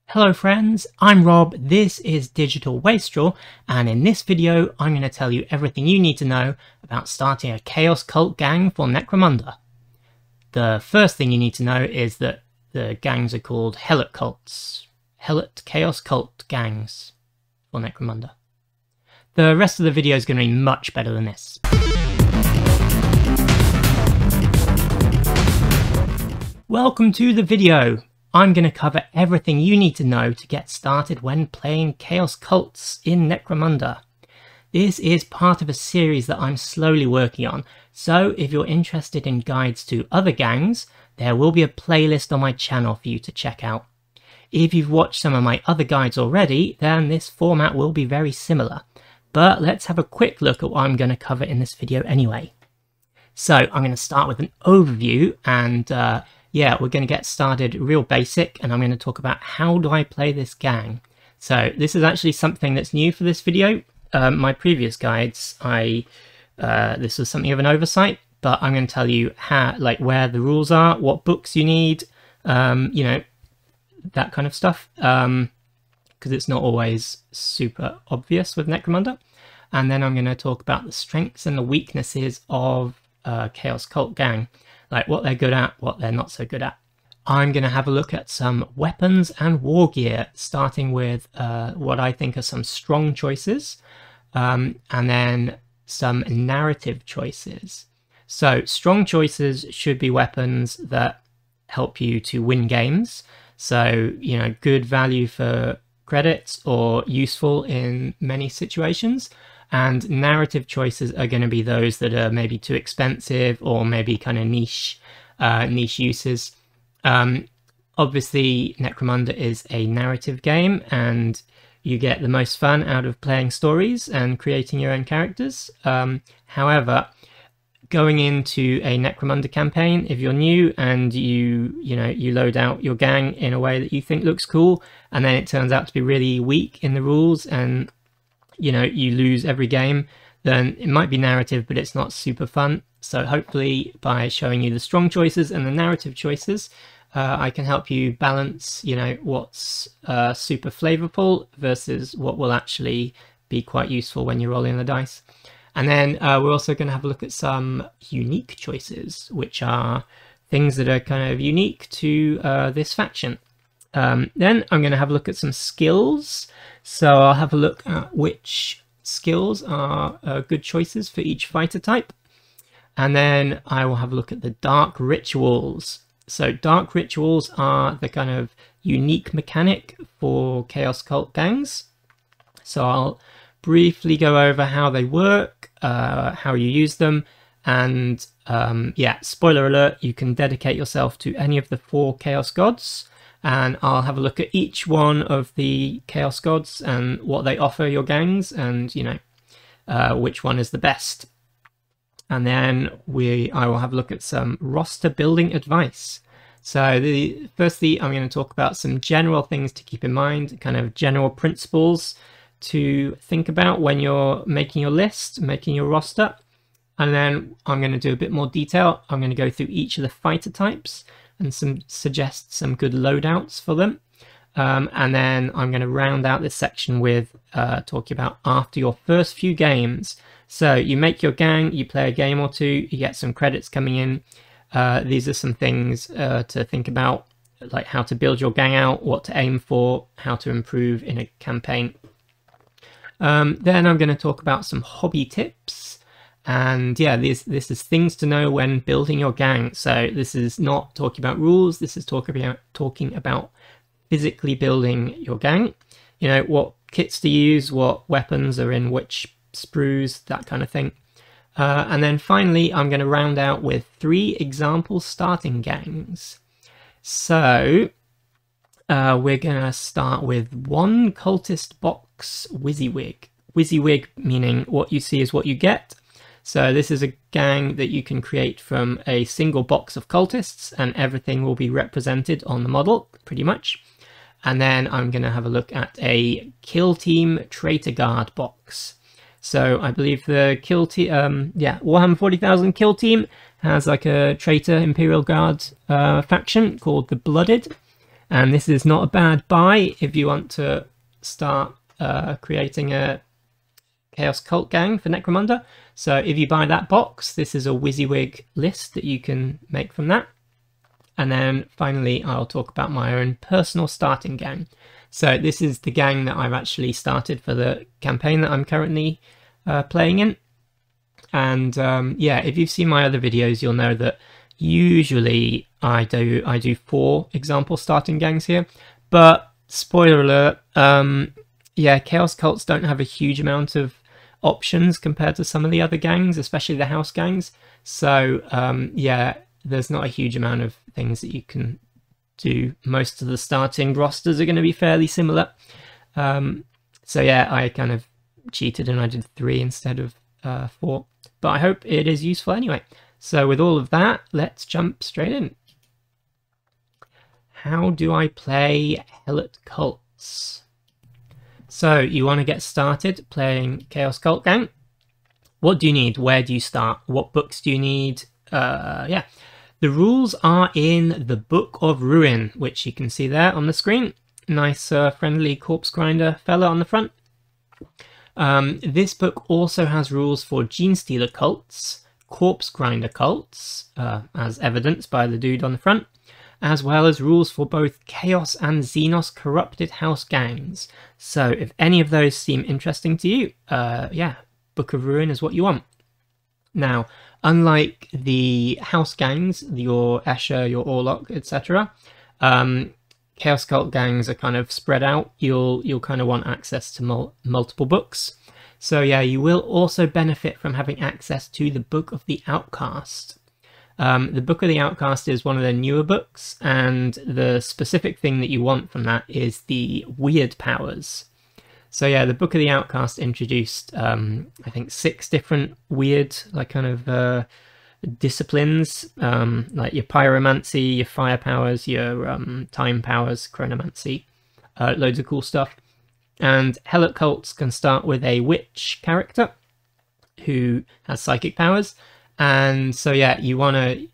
Hello friends, I'm Rob, this is Digital Wastrel, and in this video I'm going to tell you everything you need to know about starting a Chaos Cult gang for Necromunda. The first thing you need to know is that the gangs are called Helot Cults. Helot Chaos Cult gangs for Necromunda. The rest of the video is going to be much better than this. Welcome to the video. I'm going to cover everything you need to know to get started when playing Chaos Cults in Necromunda. This is part of a series that I'm slowly working on, so if you're interested in guides to other gangs, there will be a playlist on my channel for you to check out. If you've watched some of my other guides already, then this format will be very similar, but let's have a quick look at what I'm going to cover in this video anyway. So I'm going to start with an overview and yeah, we're going to get started real basic, and I'm going to talk about how do I play this gang. So this is actually something that's new for this video. My previous guides, this was something of an oversight, but I'm going to tell you how, like, where the rules are, what books you need, you know, that kind of stuff, because it's not always super obvious with Necromunda. And then I'm going to talk about the strengths and the weaknesses of Chaos Cult gang. Like what they're good at, what they're not so good at. I'm going to have a look at some weapons and war gear, starting with what I think are some strong choices, and then some narrative choices. So strong choices should be weapons that help you to win games. So, you know, good value for credits or useful in many situations. And narrative choices are going to be those that are maybe too expensive or maybe kind of niche uses. Obviously, Necromunda is a narrative game, and you get the most fun out of playing stories and creating your own characters. However, going into a Necromunda campaign, if you're new and you load out your gang in a way that you think looks cool, and then it turns out to be really weak in the rules, and you know, you lose every game, then it might be narrative, but it's not super fun. So hopefully by showing you the strong choices and the narrative choices, I can help you balance, you know, what's super flavorful versus what will actually be quite useful when you're rolling the dice. And then we're also going to have a look at some unique choices, which are things that are kind of unique to this faction. Then I'm going to have a look at some skills. So I'll have a look at which skills are good choices for each fighter type. And then I will have a look at the dark rituals. So dark rituals are the kind of unique mechanic for Chaos Cult gangs. So I'll briefly go over how they work, how you use them. And yeah, spoiler alert, you can dedicate yourself to any of the 4 Chaos Gods. And I'll have a look at each one of the Chaos Gods and what they offer your gangs, and, you know, which one is the best. And then I will have a look at some roster building advice. So firstly, I'm going to talk about some general things to keep in mind, kind of general principles to think about when you're making your list, making your roster. And then I'm going to do a bit more detail. I'm going to go through each of the fighter types and suggest some good loadouts for them. And then I'm going to round out this section with talking about after your first few games. So you make your gang, you play a game or two, you get some credits coming in. These are some things to think about, like how to build your gang out, what to aim for, how to improve in a campaign. Then I'm going to talk about some hobby tips. And yeah, this is things to know when building your gang. So this is not talking about rules. This is talking about physically building your gang. You know, what kits to use, what weapons are in which sprues, that kind of thing. And then finally, I'm going to round out with 3 example starting gangs. So we're going to start with 1 cultist box WYSIWYG. WYSIWYG meaning what you see is what you get. So this is a gang that you can create from a single box of cultists, and everything will be represented on the model, pretty much. And then I'm going to have a look at a Kill Team Traitor Guard box. So I believe the Kill Team, yeah, Warhammer 40,000 Kill Team has like a Traitor Imperial Guard faction called the Blooded. and this is not a bad buy if you want to start creating a Chaos Cult gang for Necromunda. So if you buy that box, this is a WYSIWYG list that you can make from that. And then finally, I'll talk about my own personal starting gang. So this is the gang that I've actually started for the campaign that I'm currently playing in. And yeah, if you've seen my other videos, you'll know that usually I do 4 example starting gangs here. But spoiler alert, yeah, Chaos Cults don't have a huge amount of options compared to some of the other gangs, especially the house gangs. So yeah, there's not a huge amount of things that you can do. Most of the starting rosters are going to be fairly similar. So yeah, I kind of cheated and I did 3 instead of 4. But I hope it is useful anyway. So with all of that, let's jump straight in. How do I play Helot Cults? So you want to get started playing Chaos Cult Gang. What do you need? Where do you start? What books do you need? Yeah, the rules are in the Book of Ruin, which you can see there on the screen. Nice friendly corpse grinder fella on the front. This book also has rules for Genestealer cults, corpse grinder cults, as evidenced by the dude on the front, as well as rules for both Chaos and Xenos corrupted house gangs. So if any of those seem interesting to you, yeah, Book of Ruin is what you want. Now, unlike the house gangs, your Escher, your Orlok, etc., Chaos Cult gangs are kind of spread out. You'll kind of want access to multiple books. So yeah, you will also benefit from having access to the Book of the Outcast. The Book of the Outcast is one of their newer books, and the specific thing that you want from that is the weird powers. So yeah, the Book of the Outcast introduced, I think, 6 different weird, like kind of disciplines, like your pyromancy, your fire powers, your time powers, chronomancy, loads of cool stuff. And Helot Cults can start with a witch character who has psychic powers. And so yeah, you wanna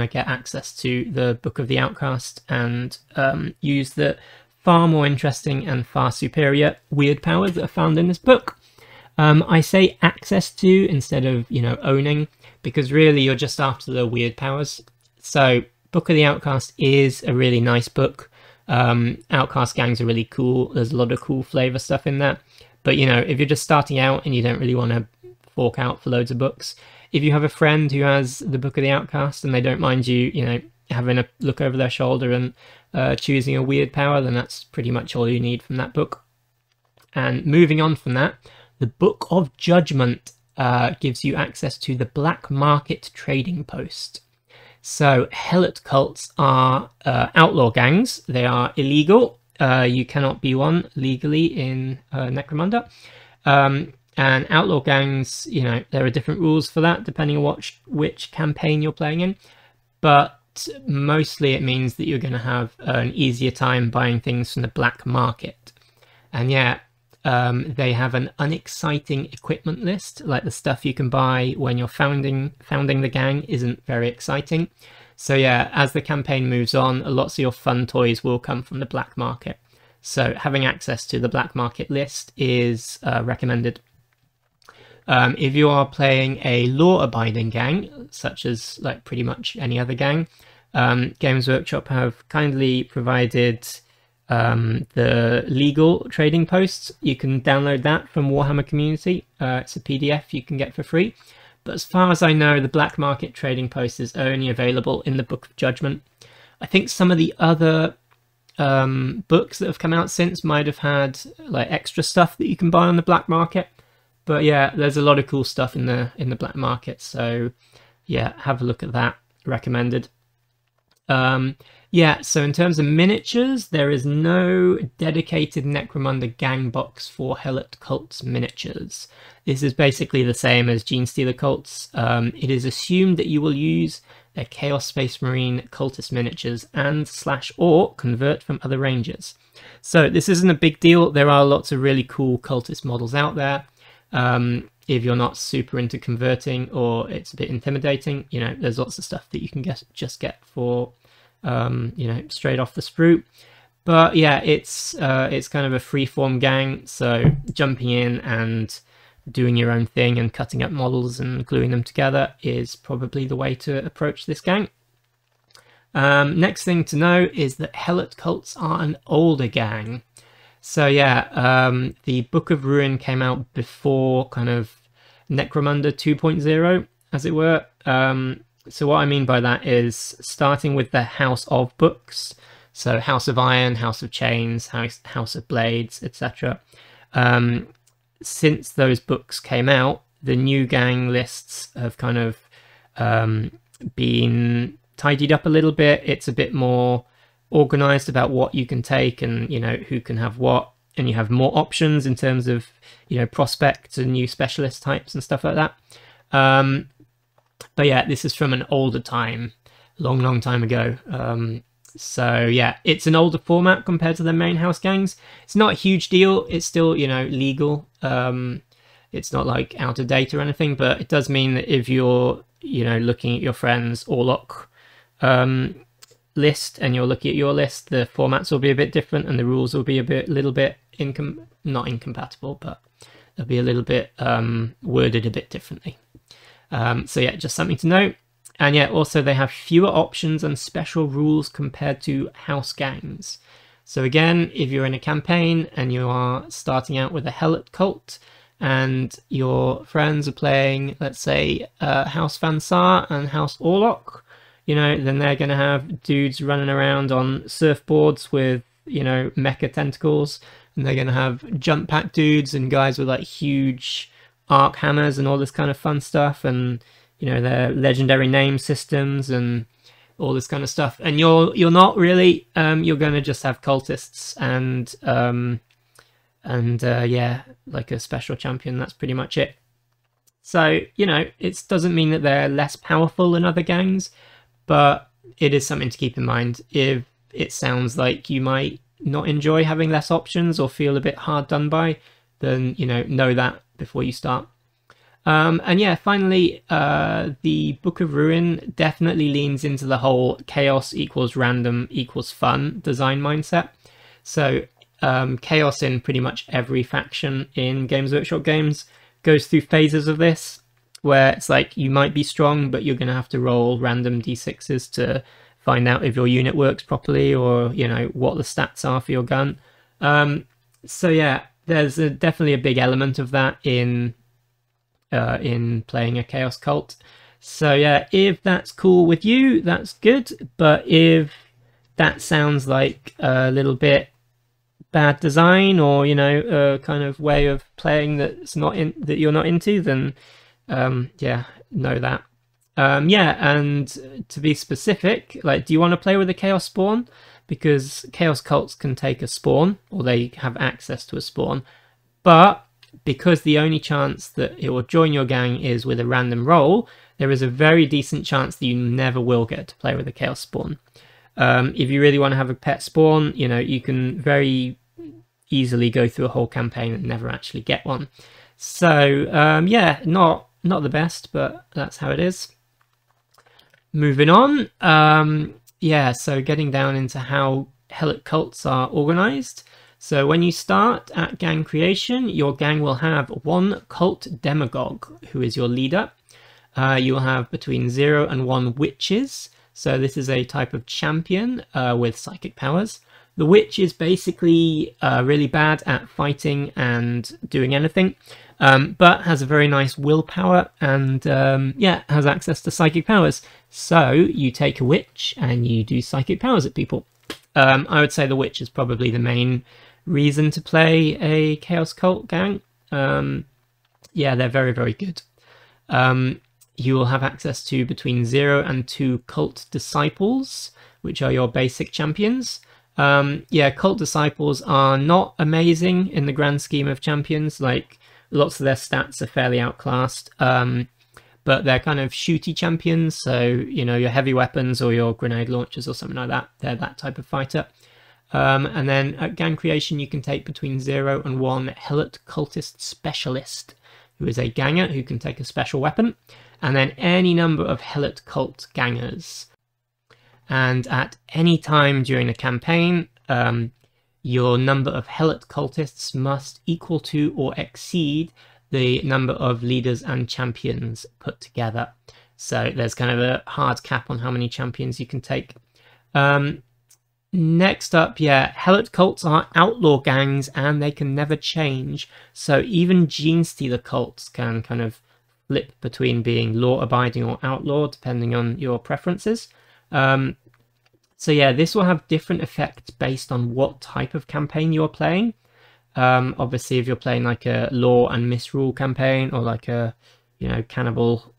get access to the Book of the Outcast and use the far more interesting and far superior weird powers that are found in this book. I say access to instead of, you know, owning, because really you're just after the weird powers. So Book of the Outcast is a really nice book. Outcast gangs are really cool. There's a lot of cool flavor stuff in there. But you know, if you're just starting out and you don't really want to fork out for loads of books, if you have a friend who has the Book of the Outcast and they don't mind you know, having a look over their shoulder and choosing a weird power, then that's pretty much all you need from that book. And moving on from that, the Book of Judgment gives you access to the black market trading post. So Helot Cults are outlaw gangs. They are illegal. You cannot be one legally in Necromunda. And outlaw gangs, you know, there are different rules for that depending on which campaign you're playing in. But mostly it means that you're going to have an easier time buying things from the black market. And yeah, they have an unexciting equipment list, like the stuff you can buy when you're founding the gang isn't very exciting. So yeah, as the campaign moves on, lots of your fun toys will come from the black market. So having access to the black market list is recommended. If you are playing a law-abiding gang, such as like pretty much any other gang, Games Workshop have kindly provided the legal trading posts. You can download that from Warhammer Community. It's a PDF you can get for free. But as far as I know, the black market trading post is only available in the Book of Judgment. I think some of the other books that have come out since might have had like extra stuff that you can buy on the black market. But yeah, there's a lot of cool stuff in the black market. So yeah, have a look at that. Recommended. Yeah, so in terms of miniatures, there is no dedicated Necromunda gang box for Helot Cults miniatures. This is basically the same as Genestealer Cults. It is assumed that you will use their Chaos Space Marine Cultist miniatures and /or convert from other ranges. So this isn't a big deal. There are lots of really cool Cultist models out there. If you're not super into converting or it's a bit intimidating, there's lots of stuff that you can just get for, straight off the sprue. But yeah, it's kind of a free-form gang, so jumping in and doing your own thing and cutting up models and gluing them together is probably the way to approach this gang. Next thing to know is that Helot Cults are an older gang. So yeah, the Book of Ruin came out before kind of Necromunda 2.0, as it were. So what I mean by that is starting with the House of Books, so House of Iron, House of Chains, House of Blades, etc. Since those books came out, the new gang lists have kind of been tidied up a little bit. It's a bit more organized about what you can take and, you know, who can have what, and you have more options in terms of, you know, prospects and new specialist types and stuff like that. But yeah, this is from an older time, long time ago. So yeah, it's an older format compared to the main house gangs. It's not a huge deal. It's still, you know, legal. It's not like out of date or anything, but it does mean that if you're, you know, looking at your friend's Orlok list and you're looking at your list, the formats will be a bit different and the rules will be a little bit not incompatible, but they'll be a little bit worded a bit differently. So yeah, just something to note. And yeah, also they have fewer options and special rules compared to house gangs. So again, if you're in a campaign and you are starting out with a Helot cult and your friends are playing, let's say, House Van Saar and House Orlok, you know, then they're going to have dudes running around on surfboards with, you know, mecha tentacles, and they're going to have jump pack dudes and guys with like huge arc hammers and all this kind of fun stuff, and, you know, their legendary name systems and all this kind of stuff. And you're not really, you're going to just have cultists and yeah, like a special champion. That's pretty much it. So, you know, it doesn't mean that they're less powerful than other gangs, but it is something to keep in mind. If it sounds like you might not enjoy having less options or feel a bit hard done by, then, you know that before you start. And yeah, finally, the Book of Ruin definitely leans into the whole chaos equals random equals fun design mindset. So chaos in pretty much every faction in Games Workshop games goes through phases of this, where it's like you might be strong, but you're going to have to roll random d6s to find out if your unit works properly, or, you know, what the stats are for your gun. So yeah, there's definitely a big element of that in playing a chaos cult. So yeah, if that's cool with you, that's good. But if that sounds like a little bit bad design, or, you know, a kind of way of playing that you're not into, then yeah, know that. Yeah, and to be specific, like, do you want to play with a chaos spawn? Because chaos cults can take a spawn, or they have access to a spawn, but because the only chance that it will join your gang is with a random roll, there is a very decent chance that you never will get to play with a chaos spawn. If you really want to have a pet spawn, you know, you can very easily go through a whole campaign and never actually get one. So yeah, not the best, but that's how it is. Moving on, yeah, so getting down into how Helot cults are organized. So when you start at gang creation, your gang will have one cult demagogue, who is your leader. You will have between 0 and 1 witches. So this is a type of champion with psychic powers. The witch is basically really bad at fighting and doing anything, but has a very nice willpower and yeah, has access to psychic powers. So you take a witch and you do psychic powers at people. I would say the witch is probably the main reason to play a chaos cult gang. Yeah, they're very, very good. You will have access to between 0 and 2 cult disciples, which are your basic champions. Yeah, cult disciples are not amazing in the grand scheme of champions. Like, lots of their stats are fairly outclassed, but they're kind of shooty champions. So, you know, your heavy weapons or your grenade launchers or something like that, they're that type of fighter. And then at gang creation, you can take between 0 and 1 Helot cultist specialist, who is a ganger who can take a special weapon, and then any number of Helot cult gangers. And at any time during the campaign, your number of Helot cultists must equal to or exceed the number of leaders and champions put together. So there's kind of a hard cap on how many champions you can take. Next up, yeah, Helot cults are outlaw gangs and they can never change. So even Genestealer cults can kind of flip between being law-abiding or outlaw, depending on your preferences. So yeah, this will have different effects based on what type of campaign you're playing. Obviously, if you're playing like a law and misrule campaign, or like a, you know, cannibal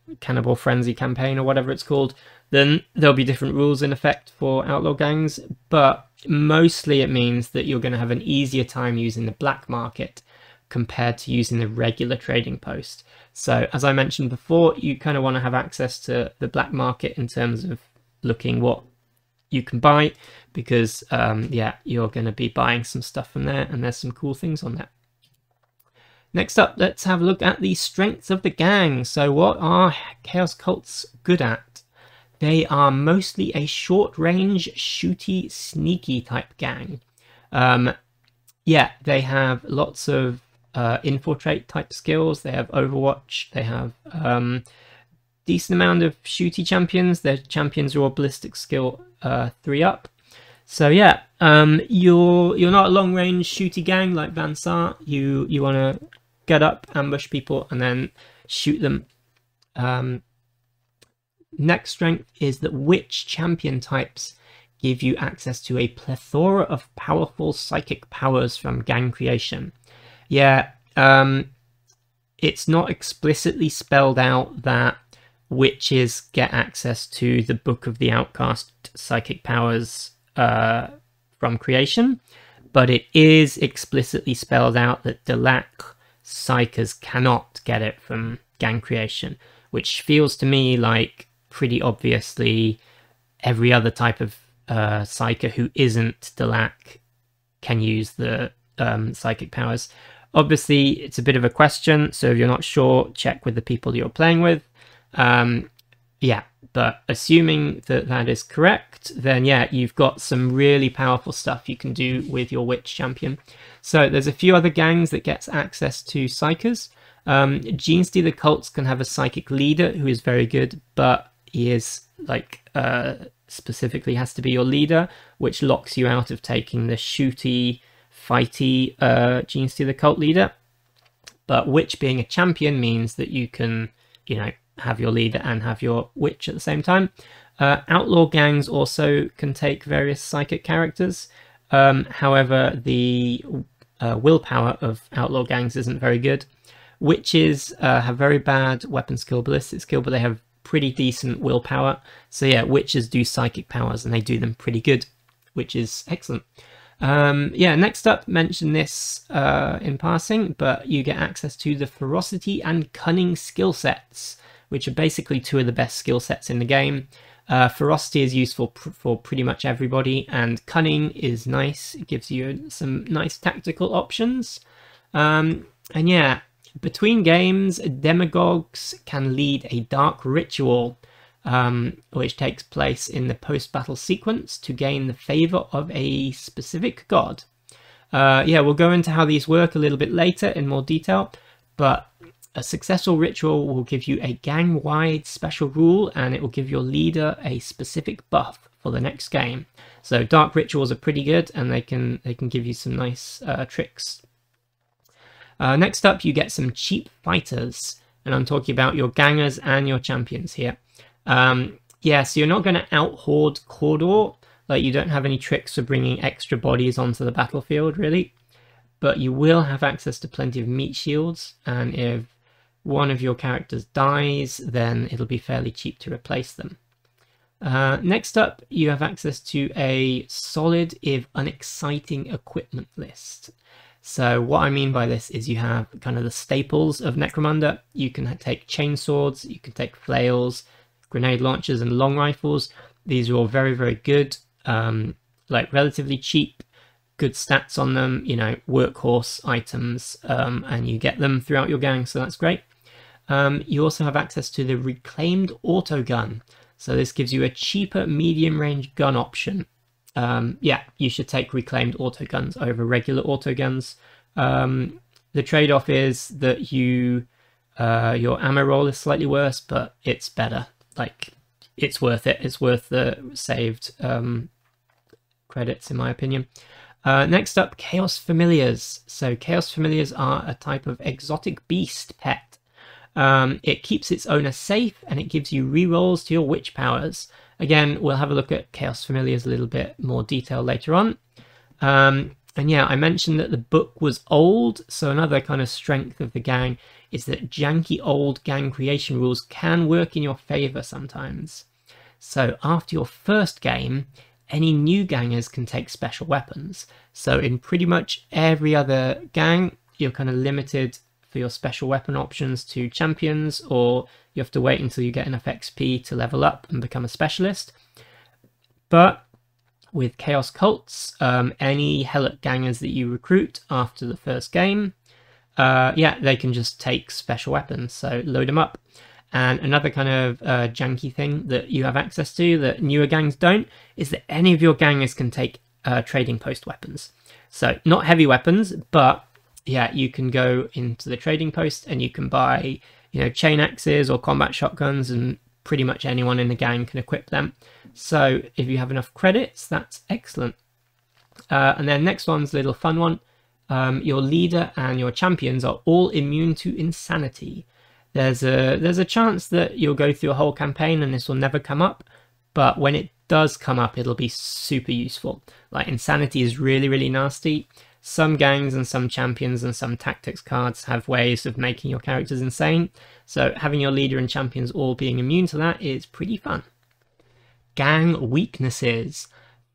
frenzy campaign, or whatever it's called, then there'll be different rules in effect for outlaw gangs. But mostly it means that you're going to have an easier time using the black market compared to using the regular trading post. So as I mentioned before, you kind of want to have access to the black market in terms of looking what you can buy, because yeah, you're going to be buying some stuff from there, and there's some cool things on there. Next up, let's have a look at the strengths of the gang. So what are Chaos Cults good at? They are mostly a short-range, shooty, sneaky type gang. Yeah, they have lots of infiltrate type skills. They have Overwatch. They have decent amount of shooty champions. Their champions are all ballistic skill 3 up. So yeah, you're not a long range shooty gang like Van Sar. You want to get up, ambush people, and then shoot them. Next strength is that witch champion types give you access to a plethora of powerful psychic powers from gang creation. Yeah, it's not explicitly spelled out that witches get access to the Book of the Outcast psychic powers from creation, but it is explicitly spelled out that Delaque psychers cannot get it from gang creation, which feels to me like pretty obviously every other type of psyker who isn't Delaque can use the psychic powers. Obviously, it's a bit of a question, so if you're not sure, check with the people you're playing with. Yeah, but assuming that that is correct, then yeah, you've got some really powerful stuff you can do with your witch champion. So there's a few other gangs that gets access to psychers. Genestealer cults can have a psychic leader who is very good, but he is like specifically has to be your leader, which locks you out of taking the shooty, fighty Genestealer cult leader. But witch being a champion means that you can, you know, have your leader and have your witch at the same time. Outlaw gangs also can take various psychic characters. However, the willpower of outlaw gangs isn't very good. Witches have very bad weapon skill, ballistic skill, but they have pretty decent willpower. So yeah, witches do psychic powers and they do them pretty good, which is excellent. Yeah, next up, mention this in passing, but you get access to the ferocity and cunning skill sets, which are basically two of the best skill sets in the game. Ferocity is useful for pretty much everybody, and cunning is nice. It gives you some nice tactical options. And yeah, between games, demagogues can lead a dark ritual, which takes place in the post-battle sequence to gain the favor of a specific god. Yeah, we'll go into how these work a little bit later in more detail, but a successful ritual will give you a gang-wide special rule, and it will give your leader a specific buff for the next game. So dark rituals are pretty good, and they can give you some nice tricks. Next up, you get some cheap fighters, and I'm talking about your gangers and your champions here. Yeah, so you're not going to out-horde Cawdor, like you don't have any tricks for bringing extra bodies onto the battlefield, really. But you will have access to plenty of meat shields, and if one of your characters dies, then it'll be fairly cheap to replace them. Next up, you have access to a solid, if unexciting, equipment list. So what I mean by this is you have kind of the staples of Necromunda. You can take chainswords, you can take flails, grenade launchers, and long rifles. These are all very, very good, like relatively cheap, good stats on them, you know, workhorse items, and you get them throughout your gang, so that's great. You also have access to the reclaimed autogun. So this gives you a cheaper medium range gun option. yeah, you should take reclaimed autoguns over regular autoguns. The trade-off is that your ammo roll is slightly worse, but it's better. Like, it's worth it. It's worth the saved credits, in my opinion. Next up, Chaos Familiars. So Chaos Familiars are a type of exotic beast pet. It keeps its owner safe, and it gives you rerolls to your witch powers. Again, we'll have a look at Chaos Familiars a little bit more detail later on. And yeah, I mentioned that the book was old, so another kind of strength of the gang is that janky old gang creation rules can work in your favor sometimes. So after your first game, any new gangers can take special weapons. So in pretty much every other gang, you're kind of limited for your special weapon options to champions, or you have to wait until you get enough XP to level up and become a specialist. But with Chaos Cults, any Helot gangers that you recruit after the first game, yeah, they can just take special weapons, so load them up. And another kind of janky thing that you have access to that newer gangs don't is that any of your gangers can take trading post weapons. So not heavy weapons, but yeah, you can go into the trading post and you can buy, you know, chain axes or combat shotguns, and pretty much anyone in the gang can equip them. So if you have enough credits, that's excellent. And then next one's a little fun one. Your leader and your champions are all immune to insanity. There's a chance that you'll go through a whole campaign and this will never come up, but when it does come up, it'll be super useful. Like, insanity is really, really nasty. Some gangs and some champions and some tactics cards have ways of making your characters insane, so having your leader and champions all being immune to that is pretty fun. Gang weaknesses.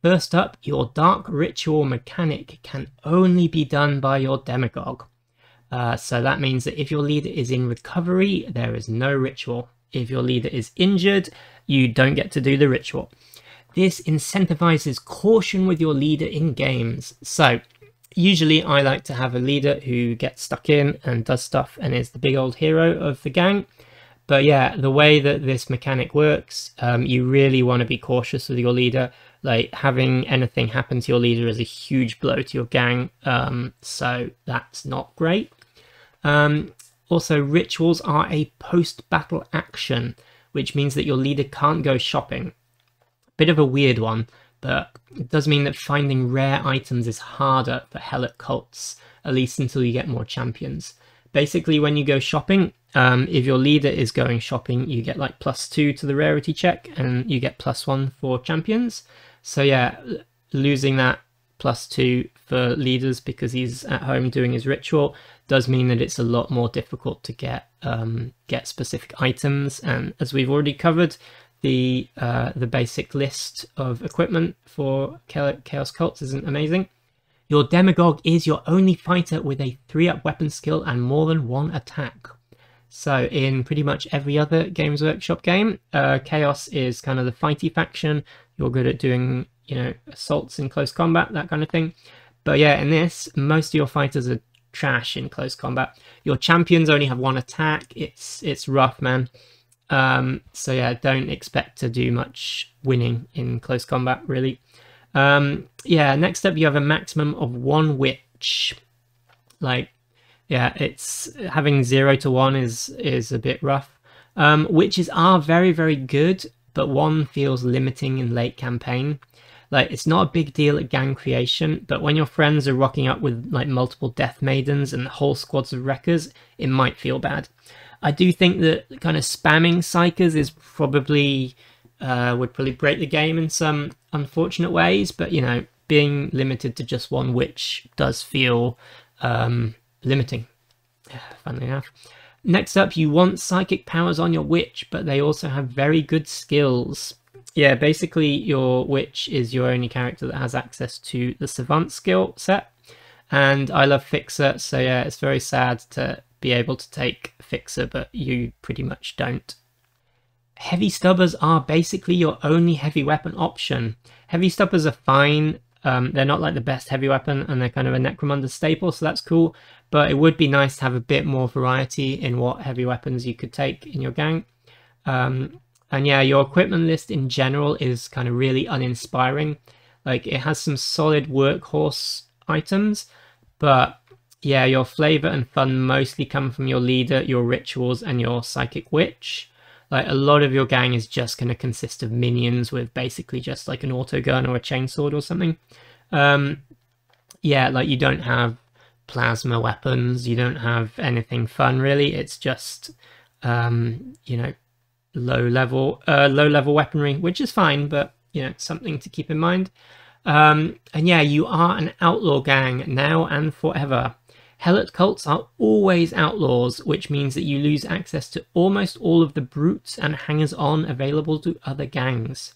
First up, your dark ritual mechanic can only be done by your demagogue. So that means that if your leader is in recovery, there is no ritual. If your leader is injured, you don't get to do the ritual. This incentivizes caution with your leader in games. So usually I like to have a leader who gets stuck in and does stuff and is the big old hero of the gang. But yeah, the way that this mechanic works, you really want to be cautious with your leader. Like, having anything happen to your leader is a huge blow to your gang, so that's not great. Also, rituals are a post-battle action, which means that your leader can't go shopping. Bit of a weird one, but it does mean that finding rare items is harder for Helot cults, at least until you get more champions. Basically, when you go shopping, if your leader is going shopping, you get like +2 to the rarity check, and you get +1 for champions. So yeah, losing that +2 for leaders because he's at home doing his ritual does mean that it's a lot more difficult to get specific items. And as we've already covered, the basic list of equipment for Chaos Cults isn't amazing. Your demagogue is your only fighter with a 3-up weapon skill and more than 1 attack. So in pretty much every other Games Workshop game, Chaos is kind of the fighty faction. You're good at doing, you know, assaults in close combat, that kind of thing. But yeah, in this, most of your fighters are trash in close combat. Your champions only have 1 attack. It's rough, man. So yeah, don't expect to do much winning in close combat, really. Yeah, next up you have a maximum of 1 witch. Like, yeah, it's having 0 to 1 is a bit rough. Witches are very, very good, but 1 feels limiting in late campaign. Like, it's not a big deal at gang creation, but when your friends are rocking up with like multiple death maidens and whole squads of wreckers, it might feel bad. I do think that kind of spamming psychers is probably would probably break the game in some unfortunate ways, but you know, being limited to just 1 witch does feel limiting, funnily enough. Next up, you want psychic powers on your witch, but they also have very good skills. Yeah, basically your witch is your only character that has access to the savant skill set, and I love Fixer, so yeah, it's very sad to be able to take Fixer, but you pretty much don't. Heavy stubbers are basically your only heavy weapon option. Heavy stubbers are fine. They're not like the best heavy weapon, and they're kind of a Necromunda staple, so that's cool. But it would be nice to have a bit more variety in what heavy weapons you could take in your gang. And yeah, your equipment list in general is kind of really uninspiring. Like, it has some solid workhorse items, but yeah, your flavor and fun mostly come from your leader, your rituals, and your psychic witch. Like, a lot of your gang is just going to consist of minions with basically just like an auto gun or a chainsword or something. Yeah, like, you don't have plasma weapons, you don't have anything fun really. It's just you know, low level weaponry, which is fine, but you know, something to keep in mind. And yeah, you are an outlaw gang now and forever. Helot cults are always outlaws, which means that you lose access to almost all of the brutes and hangers-on available to other gangs.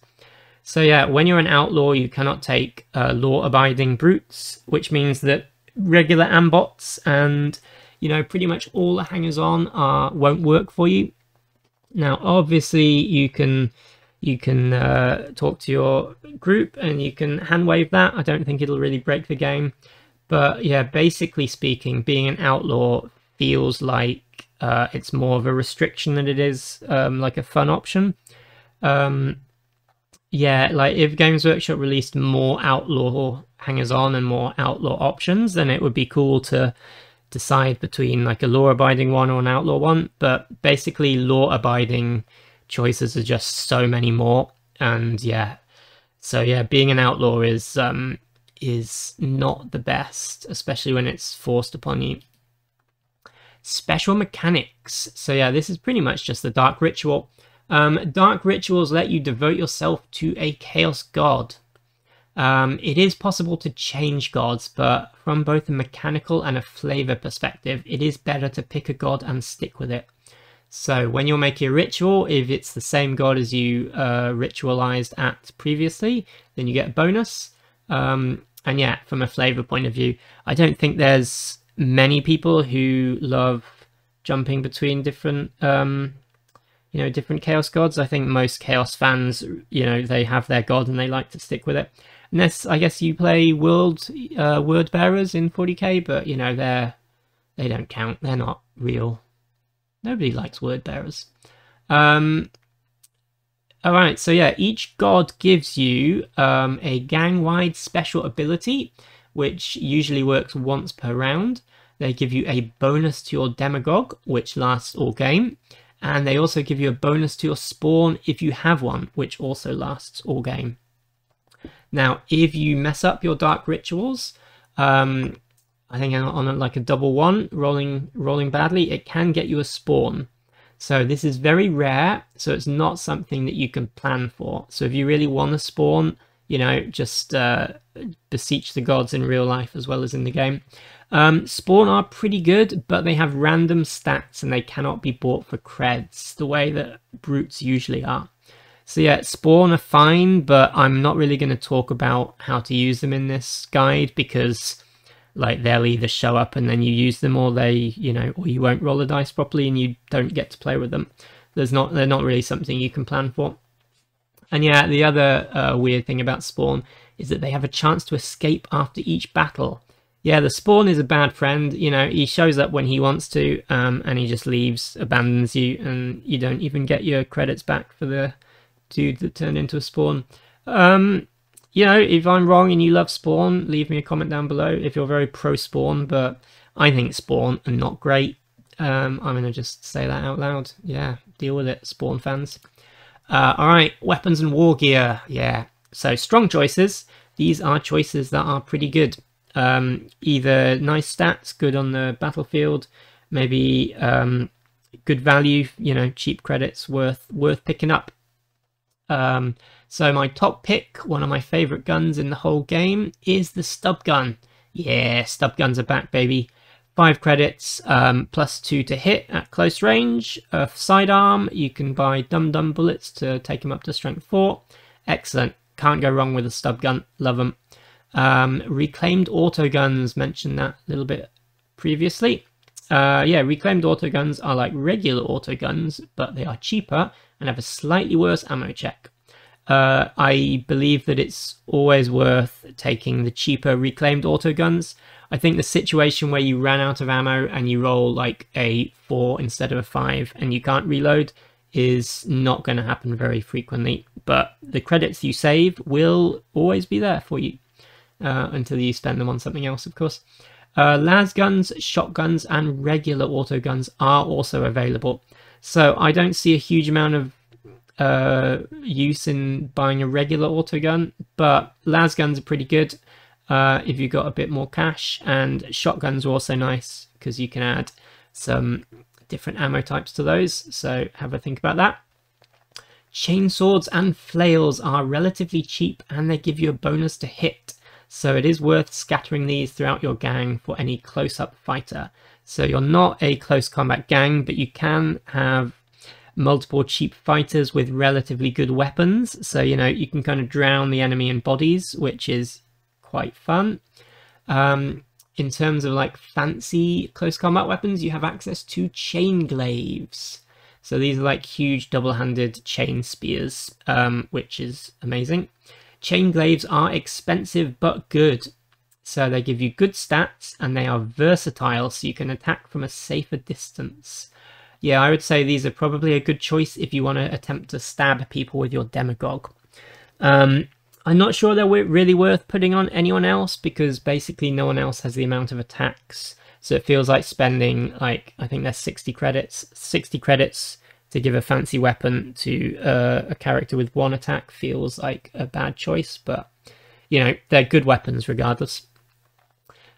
So yeah, when you're an outlaw, you cannot take law-abiding brutes, which means that regular ambots and, you know, pretty much all the hangers-on won't work for you. Now, obviously, you can talk to your group and you can hand wave that. I don't think it'll really break the game. But yeah, basically speaking, being an outlaw feels like it's more of a restriction than it is like a fun option. Yeah, like if Games Workshop released more outlaw hangers-on and more outlaw options, then it would be cool to decide between like a law-abiding one or an outlaw one. But basically, law-abiding choices are just so many more, and yeah, so yeah, being an outlaw is not the best, especially when it's forced upon you. Special mechanics. So yeah, this is pretty much just the Dark Ritual. Dark Rituals let you devote yourself to a Chaos God. It is possible to change gods, but from both a mechanical and a flavor perspective, it is better to pick a god and stick with it. So when you're making a ritual, if it's the same god as you ritualized at previously, then you get a bonus. And yeah, from a flavor point of view, I don't think there's many people who love jumping between different you know, different Chaos gods. I think most Chaos fans, you know, they have their god and they like to stick with it. Unless, I guess, you play word bearers in 40k, but you know, they don't count. They're not real. Nobody likes word bearers. Alright, so yeah, each god gives you a gang-wide special ability, which usually works once per round. They give you a bonus to your demagogue, which lasts all game. And they also give you a bonus to your spawn if you have one, which also lasts all game. Now, if you mess up your Dark Rituals, I think on like a double one, rolling badly, it can get you a spawn. So this is very rare, so it's not something that you can plan for. So if you really want to spawn, you know, just beseech the gods in real life as well as in the game. Spawn are pretty good, but they have random stats and they cannot be bought for creds the way that brutes usually are. So yeah, spawn are fine, but I'm not really going to talk about how to use them in this guide because like they'll either show up and then you use them, or they, you know, or you won't roll the dice properly and you don't get to play with them. They're not really something you can plan for. And yeah, the other weird thing about spawn is that they have a chance to escape after each battle. Yeah, the spawn is a bad friend. You know, he shows up when he wants to, and he just leaves, abandons you, and you don't even get your credits back for the dude that turned into a spawn. You know, if I'm wrong and you love spawn, leave me a comment down below if you're very pro spawn, but I think spawn are not great. I'm going to just say that out loud. Yeah, deal with it, spawn fans. Alright, weapons and war gear. Yeah, so strong choices. These are choices that are pretty good. Either nice stats, good on the battlefield, maybe good value, you know, cheap credits worth picking up. So my top pick, one of my favorite guns in the whole game, is the stub gun. Yeah, stub guns are back, baby. 5 credits, +2 to hit at close range. Sidearm, you can buy dum-dum bullets to take them up to strength 4. Excellent. Can't go wrong with a stub gun. Love them. Reclaimed autoguns, mentioned that a little bit previously. Yeah, reclaimed autoguns are like regular autoguns, but they are cheaper and have a slightly worse ammo check. I believe that it's always worth taking the cheaper reclaimed autoguns. I think the situation where you ran out of ammo and you roll like a 4 instead of a 5 and you can't reload is not going to happen very frequently. but the credits you save will always be there for you until you spend them on something else, of course. Las guns, shotguns, and regular auto guns are also available. So I don't see a huge amount of use in buying a regular auto gun, but las guns are pretty good if you've got a bit more cash, and shotguns are also nice because you can add some different ammo types to those, so have a think about that. Chainswords and flails are relatively cheap and they give you a bonus to hit, so it is worth scattering these throughout your gang for any close-up fighter. So you're not a close combat gang, but you can have multiple cheap fighters with relatively good weapons, so you know you can kind of drown the enemy in bodies, which is quite fun. In terms of like fancy close combat weapons, you have access to chain glaives. So these are like huge double-handed chain spears, which is amazing. Chain glaives are expensive but good. So they give you good stats and they are versatile, so you can attack from a safer distance. Yeah, I would say these are probably a good choice if you want to attempt to stab people with your demagogue. I'm not sure they're really worth putting on anyone else because basically no one else has the amount of attacks. So it feels like spending, like, I think there's 60 credits. 60 credits to give a fancy weapon to a character with one attack feels like a bad choice, but you know, they're good weapons regardless.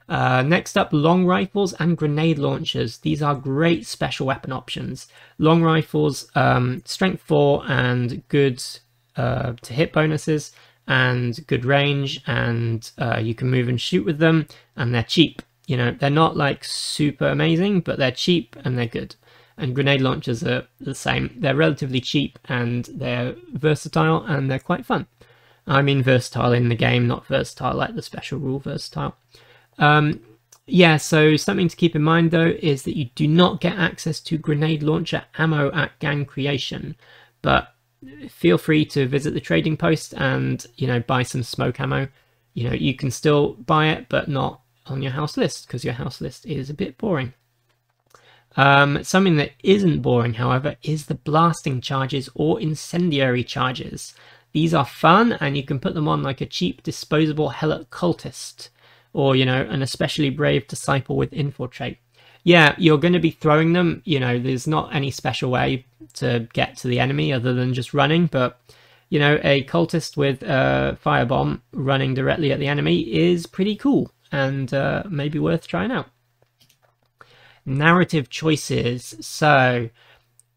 Next up, long rifles and grenade launchers. These are great special weapon options. Long rifles, strength 4 and good to hit bonuses and good range, and you can move and shoot with them, and they're cheap. You know, they're not like super amazing, but they're cheap and they're good. And grenade launchers are the same. They're relatively cheap and they're versatile and they're quite fun. I mean versatile in the game, not versatile like the special rule versatile. Yeah, so something to keep in mind though is that you do not get access to grenade launcher ammo at gang creation, but feel free to visit the trading post and, you know, buy some smoke ammo. You know, you can still buy it, but not on your house list because your house list is a bit boring. Something that isn't boring, however, is the blasting charges or incendiary charges. These are fun and you can put them on like a cheap disposable helot cultist, or, you know, an especially brave disciple with infiltrate. Yeah, you're going to be throwing them, you know, there's not any special way to get to the enemy other than just running, but, you know, a cultist with a firebomb running directly at the enemy is pretty cool and maybe worth trying out. Narrative choices. So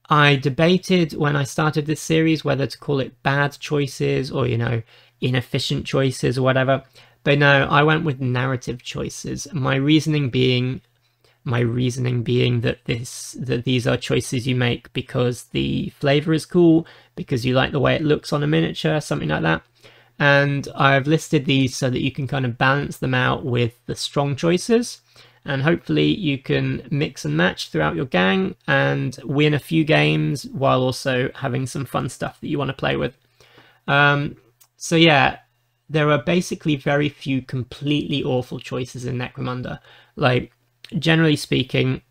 I debated when I started this series whether to call it bad choices or, you know, inefficient choices or whatever. But no, I went with narrative choices. My reasoning being that these are choices you make because the flavor is cool, because you like the way it looks on a miniature, something like that. And I've listed these so that you can kind of balance them out with the strong choices. And hopefully you can mix and match throughout your gang and win a few games while also having some fun stuff that you want to play with. So yeah, there are basically very few completely awful choices in Necromunda. Like, generally speaking,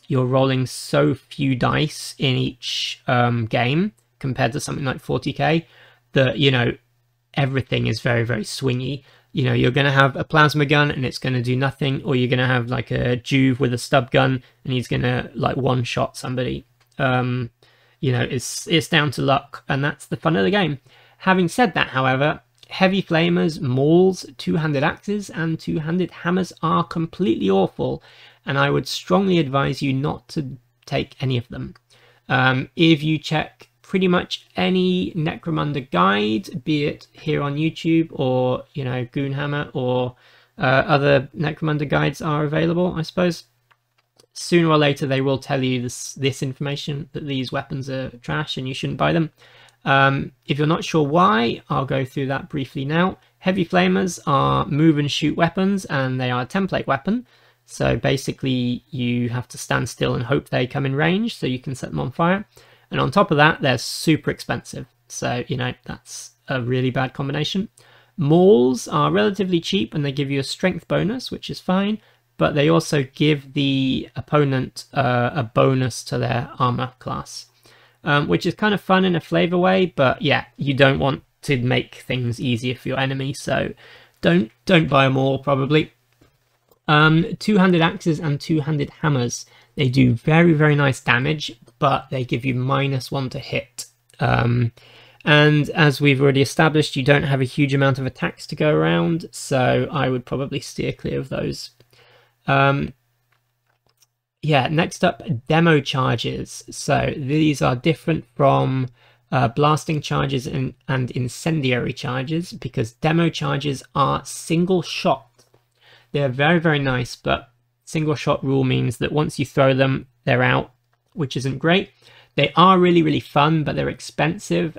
you're rolling so few dice in each game compared to something like 40k that, you know, everything is very, very swingy. You know, you're going to have a plasma gun and it's going to do nothing, or you're going to have like a Juve with a stub gun and he's going to like one-shot somebody. You know, it's down to luck, and that's the fun of the game. Having said that, however, heavy flamers, mauls, two-handed axes, and two-handed hammers are completely awful, and I would strongly advise you not to take any of them. If you check pretty much any Necromunda guide, be it here on YouTube or, you know, Goonhammer or other Necromunda guides are available, I suppose. Sooner or later they will tell you this information, that these weapons are trash and you shouldn't buy them. If you're not sure why, I'll go through that briefly now. Heavy flamers are move and shoot weapons, and they are a template weapon. So basically you have to stand still and hope they come in range so you can set them on fire. And on top of that, they're super expensive. So, you know, that's a really bad combination. Mauls are relatively cheap and they give you a strength bonus, which is fine. But they also give the opponent a bonus to their armor class. which is kind of fun in a flavor way, but yeah, you don't want to make things easier for your enemy, so don't buy them all, probably. Two-handed axes and two-handed hammers. They do very, very nice damage, but they give you -1 to hit. And as we've already established, you don't have a huge amount of attacks to go around, so I would probably steer clear of those. Yeah, next up, demo charges. So these are different from blasting charges and incendiary charges, because demo charges are single shot. They're very, very nice, but single shot rule means that once you throw them, they're out, which isn't great. They are really, really fun, but they're expensive.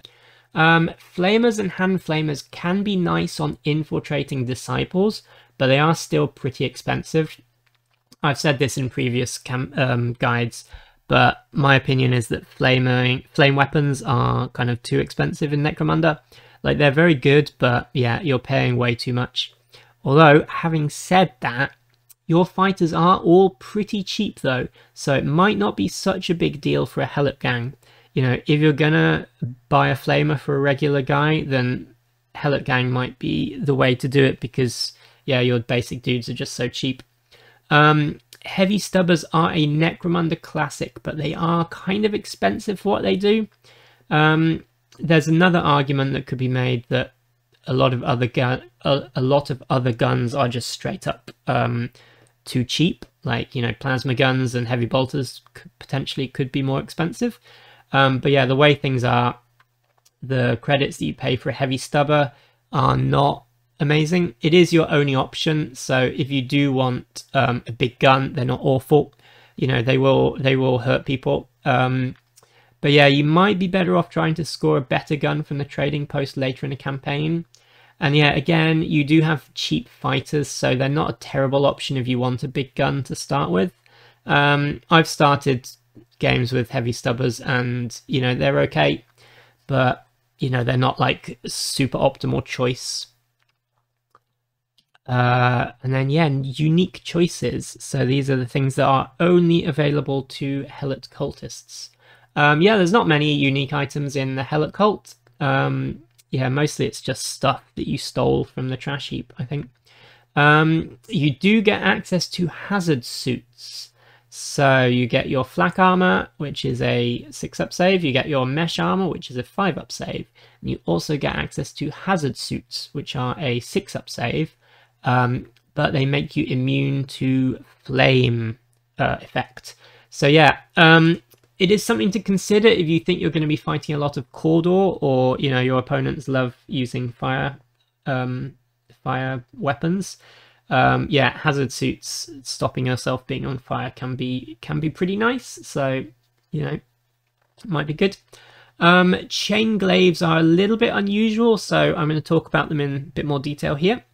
Flamers and hand flamers can be nice on infiltrating disciples, but they are still pretty expensive. I've said this in previous guides, but my opinion is that flame weapons are kind of too expensive in Necromunda. Like, they're very good, but yeah, you're paying way too much. Although, having said that, your fighters are all pretty cheap though, so it might not be such a big deal for a Helot gang. You know, if you're gonna buy a flamer for a regular guy, then Helot gang might be the way to do it, because yeah, your basic dudes are just so cheap. Heavy stubbers are a Necromunda classic, but they are kind of expensive for what they do. There's another argument that could be made that a lot of other guns are just straight up too cheap. Like, you know, plasma guns and heavy bolters potentially could be more expensive. But yeah, the way things are, the credits that you pay for a heavy stubber are not amazing. It is your only option, so if you do want a big gun, they're not awful. You know, they will hurt people. But yeah, you might be better off trying to score a better gun from the trading post later in a campaign. And yeah, again, you do have cheap fighters, so they're not a terrible option if you want a big gun to start with. I've started games with heavy stubbers and, you know, they're okay, but, you know, they're not like super optimal choice. And then, yeah, unique choices. So these are the things that are only available to Helot cultists. Yeah, there's not many unique items in the Helot cult. Yeah, mostly it's just stuff that you stole from the trash heap, I think. You do get access to hazard suits. So you get your flak armor, which is a 6-up save. You get your mesh armor, which is a 5-up save. And you also get access to hazard suits, which are a 6-up save. But they make you immune to flame effect. So yeah, it is something to consider if you think you're going to be fighting a lot of Cawdor, or, you know, your opponents love using fire weapons. Yeah, hazard suits, stopping yourself being on fire can be pretty nice. So, you know, might be good. Chain glaives are a little bit unusual, so I'm going to talk about them in a bit more detail here.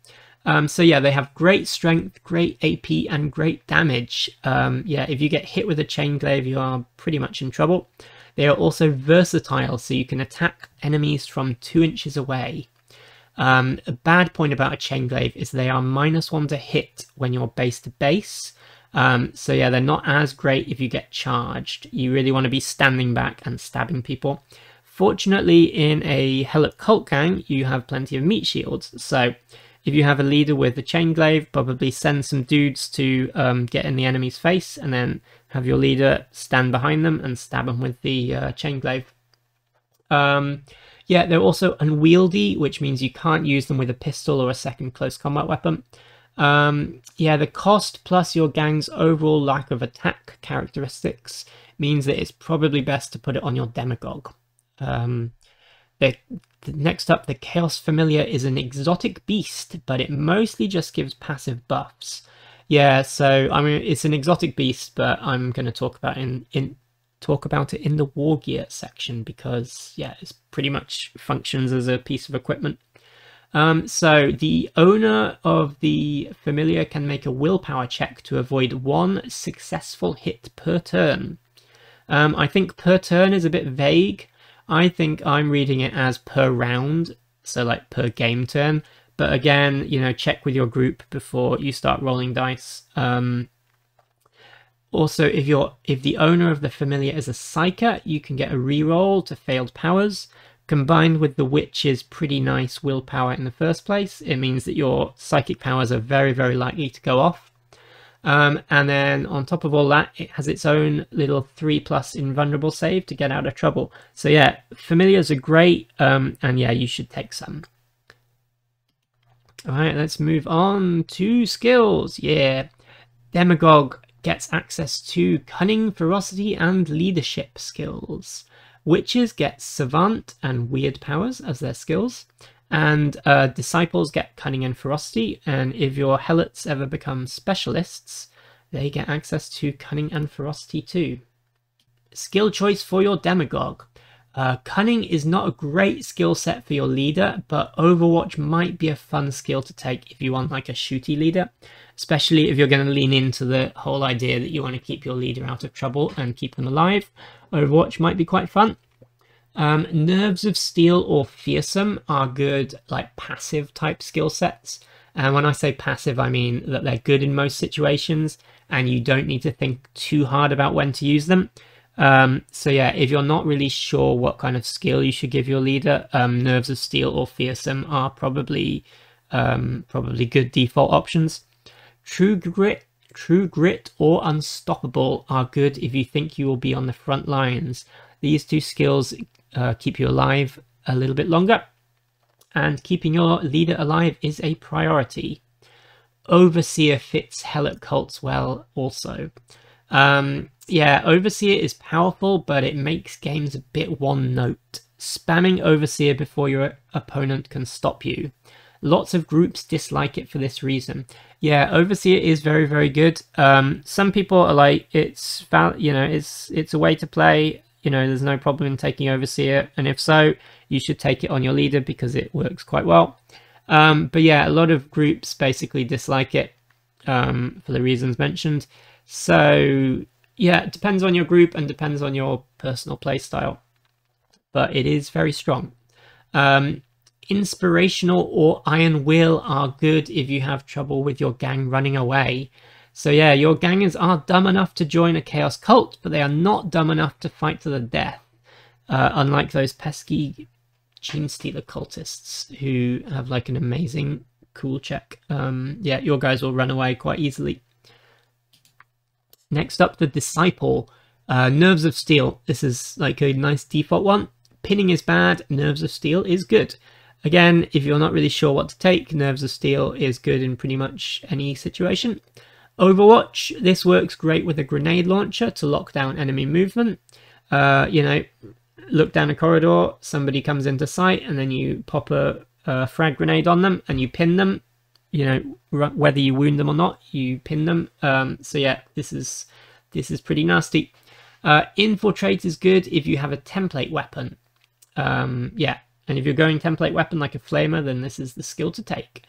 So yeah, they have great strength, great AP, and great damage. Yeah, if you get hit with a chain glaive, you are pretty much in trouble. They are also versatile, so you can attack enemies from 2 inches away. A bad point about a chain glaive is they are -1 to hit when you're base to base. So yeah, they're not as great if you get charged. You really want to be standing back and stabbing people. Fortunately, in a Helot cult gang, you have plenty of meat shields, so if you have a leader with a chain glaive, probably send some dudes to get in the enemy's face, and then have your leader stand behind them and stab them with the chain glaive. Yeah, they're also unwieldy, which means you can't use them with a pistol or a second close combat weapon. Yeah, the cost plus your gang's overall lack of attack characteristics means that it's probably best to put it on your demagogue. Next up, the Chaos Familiar is an exotic beast, but it mostly just gives passive buffs. Yeah, so I mean, it's an exotic beast, but I'm going to talk about it in the war gear section, because yeah, it pretty much functions as a piece of equipment. So the owner of the Familiar can make a willpower check to avoid 1 successful hit per turn. I think per turn is a bit vague. I think I'm reading it as per round, so like per game turn. But again, you know, check with your group before you start rolling dice. Also, if the owner of the familiar is a psyker, you can get a reroll to failed powers. Combined with the witch's pretty nice willpower in the first place, it means that your psychic powers are very, very likely to go off. And then on top of all that, it has its own little 3+ invulnerable save to get out of trouble. So yeah, familiars are great, and yeah, you should take some. Alright, let's move on to skills. Yeah, Demagogue gets access to Cunning, Ferocity, and Leadership skills. Witches get Savant and Weird powers as their skills. And Disciples get Cunning and Ferocity, and if your Helots ever become Specialists, they get access to Cunning and Ferocity too. Skill choice for your Demagogue. Cunning is not a great skill set for your leader, but Overwatch might be a fun skill to take if you want like a shooty leader, especially if you're going to lean into the whole idea that you want to keep your leader out of trouble and keep them alive. Overwatch might be quite fun. Nerves of Steel or Fearsome are good like passive type skill sets, and when I say passive I mean that they're good in most situations and you don't need to think too hard about when to use them. So yeah, if you're not really sure what kind of skill you should give your leader, Nerves of Steel or Fearsome are probably good default options. True Grit or Unstoppable are good if you think you will be on the front lines. These two skills keep you alive a little bit longer, and keeping your leader alive is a priority. Overseer fits Helot cults well also. Yeah, Overseer is powerful, but it makes games a bit one note. Spamming Overseer before your opponent can stop you. Lots of groups dislike it for this reason. Yeah, Overseer is very, very good. Some people are like, it's a way to play. You know, there's no problem in taking Overseer, and if so, you should take it on your leader because it works quite well. But yeah, a lot of groups basically dislike it for the reasons mentioned. So yeah, it depends on your group and depends on your personal playstyle, but it is very strong. Inspirational or Iron Will are good if you have trouble with your gang running away. So yeah, your gangers are dumb enough to join a Chaos cult, but they are not dumb enough to fight to the death. Unlike those pesky Genestealer cultists who have like an amazing cool check. Yeah, your guys will run away quite easily. Next up, the Disciple. Nerves of Steel. This is like a nice default one. Pinning is bad, Nerves of Steel is good. Again, if you're not really sure what to take, Nerves of Steel is good in pretty much any situation. Overwatch, this works great with a grenade launcher to lock down enemy movement. You know, look down a corridor, somebody comes into sight, and then you pop a frag grenade on them and you pin them. You know, whether you wound them or not, you pin them. So yeah, this is pretty nasty. Infiltrate is good if you have a template weapon. Yeah, and if you're going template weapon like a flamer, then this is the skill to take.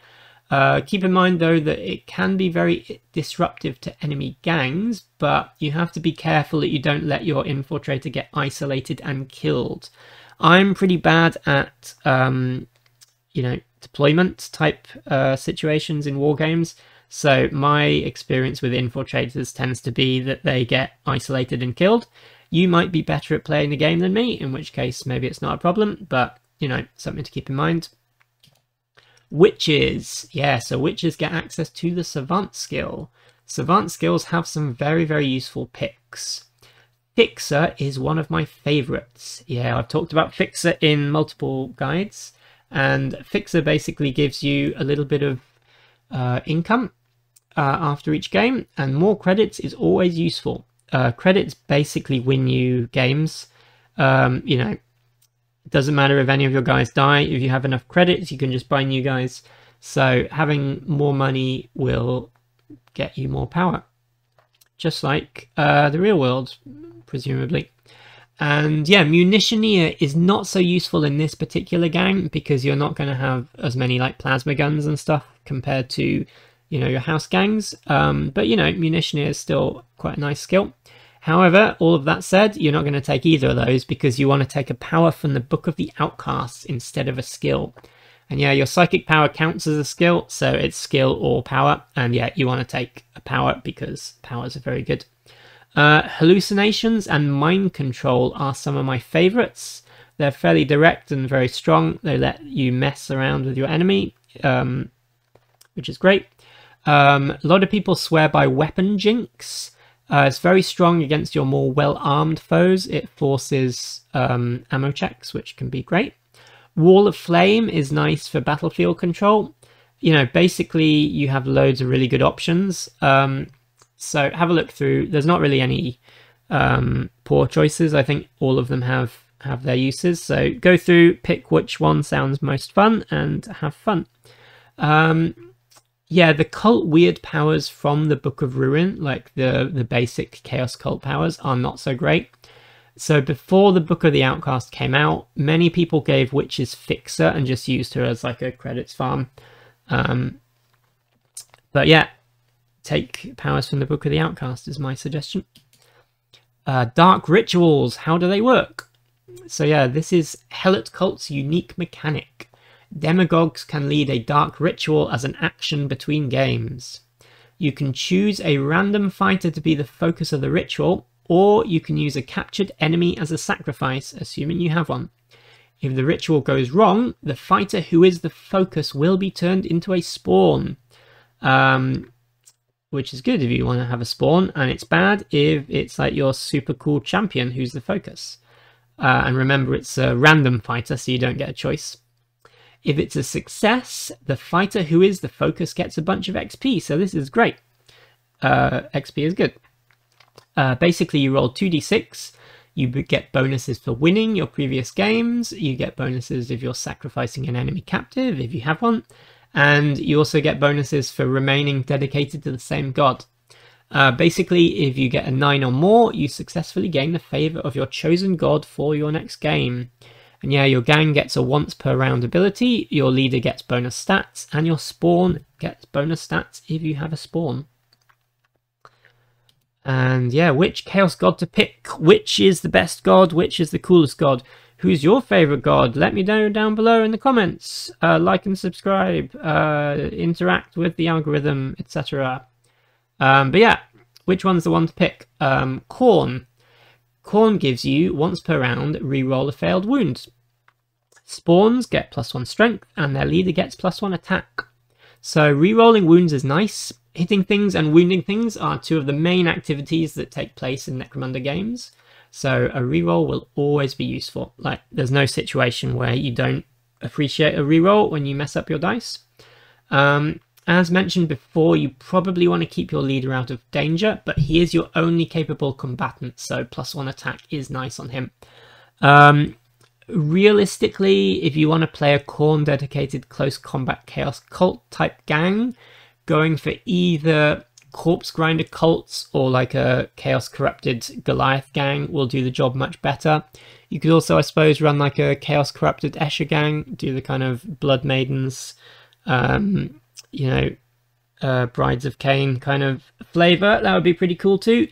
Keep in mind though that it can be very disruptive to enemy gangs, but you have to be careful that you don't let your infiltrator get isolated and killed. I'm pretty bad at you know, deployment type situations in war games, so my experience with infiltrators tends to be that they get isolated and killed. You might be better at playing the game than me, in which case maybe it's not a problem, but you know, something to keep in mind. Witches. Yeah, so witches get access to the Savant skill. Savant skills have some very, very useful picks. Fixer is one of my favorites. Yeah, I've talked about Fixer in multiple guides, and Fixer basically gives you a little bit of income after each game, and more credits is always useful. Credits basically win you games. You know, it doesn't matter if any of your guys die. If you have enough credits, you can just buy new guys. So having more money will get you more power, just like the real world, presumably. And yeah, Munitioneer is not so useful in this particular gang because you're not going to have as many like plasma guns and stuff compared to, you know, your house gangs. But you know, Munitioneer is still quite a nice skill. However, all of that said, you're not going to take either of those because you want to take a power from the Book of the Outcasts instead of a skill. And yeah, your psychic power counts as a skill, so it's skill or power. And yeah, you want to take a power because powers are very good. Hallucinations and mind control are some of my favorites. They're fairly direct and very strong. They let you mess around with your enemy, which is great. A lot of people swear by Weapon Jinx. It's very strong against your more well-armed foes. It forces ammo checks, which can be great. Wall of Flame is nice for battlefield control. You know, basically you have loads of really good options. So have a look through. There's not really any poor choices. I think all of them have their uses. So go through, pick which one sounds most fun, and have fun. Yeah, the cult weird powers from the Book of Ruin, like the basic Chaos Cult powers, are not so great. So before the Book of the Outcast came out, many people gave Witch's Fixer and just used her as like a credits farm. But yeah, take powers from the Book of the Outcast is my suggestion. Dark Rituals, how do they work? So yeah, this is Helot Cult's unique mechanic. Demagogues can lead a dark ritual as an action between games. You can choose a random fighter to be the focus of the ritual, or you can use a captured enemy as a sacrifice, assuming you have one. If the ritual goes wrong, the fighter who is the focus will be turned into a spawn. Which is good if you want to have a spawn, and it's bad if it's like your super cool champion who's the focus. And remember, it's a random fighter, so you don't get a choice. If it's a success, the fighter who is the focus gets a bunch of XP, so this is great. XP is good. Basically, you roll 2d6, you get bonuses for winning your previous games, you get bonuses if you're sacrificing an enemy captive, if you have one, and you also get bonuses for remaining dedicated to the same god. Basically, if you get a 9 or more, you successfully gain the favour of your chosen god for your next game. And yeah, your gang gets a once per round ability, your leader gets bonus stats, and your spawn gets bonus stats if you have a spawn. And yeah, which Chaos God to pick? Which is the best god? Which is the coolest god? Who's your favourite god? Let me know down below in the comments. Like and subscribe, interact with the algorithm, etc. But yeah, which one's the one to pick? Khorne. Khorne gives you, once per round, reroll a failed wound. Spawns get +1 strength, and their leader gets +1 attack. So rerolling wounds is nice. Hitting things and wounding things are two of the main activities that take place in Necromunda games. So a reroll will always be useful. Like, there's no situation where you don't appreciate a reroll when you mess up your dice. As mentioned before, you probably want to keep your leader out of danger, but he is your only capable combatant, so +1 attack is nice on him. Realistically, if you want to play a Khorne dedicated close combat Chaos Cult type gang, going for either Corpse Grinder cults or like a Chaos Corrupted Goliath gang will do the job much better. You could also, I suppose, run like a Chaos Corrupted Escher gang, do the kind of Blood Maidens, you know, Brides of Cain kind of flavour. That would be pretty cool too.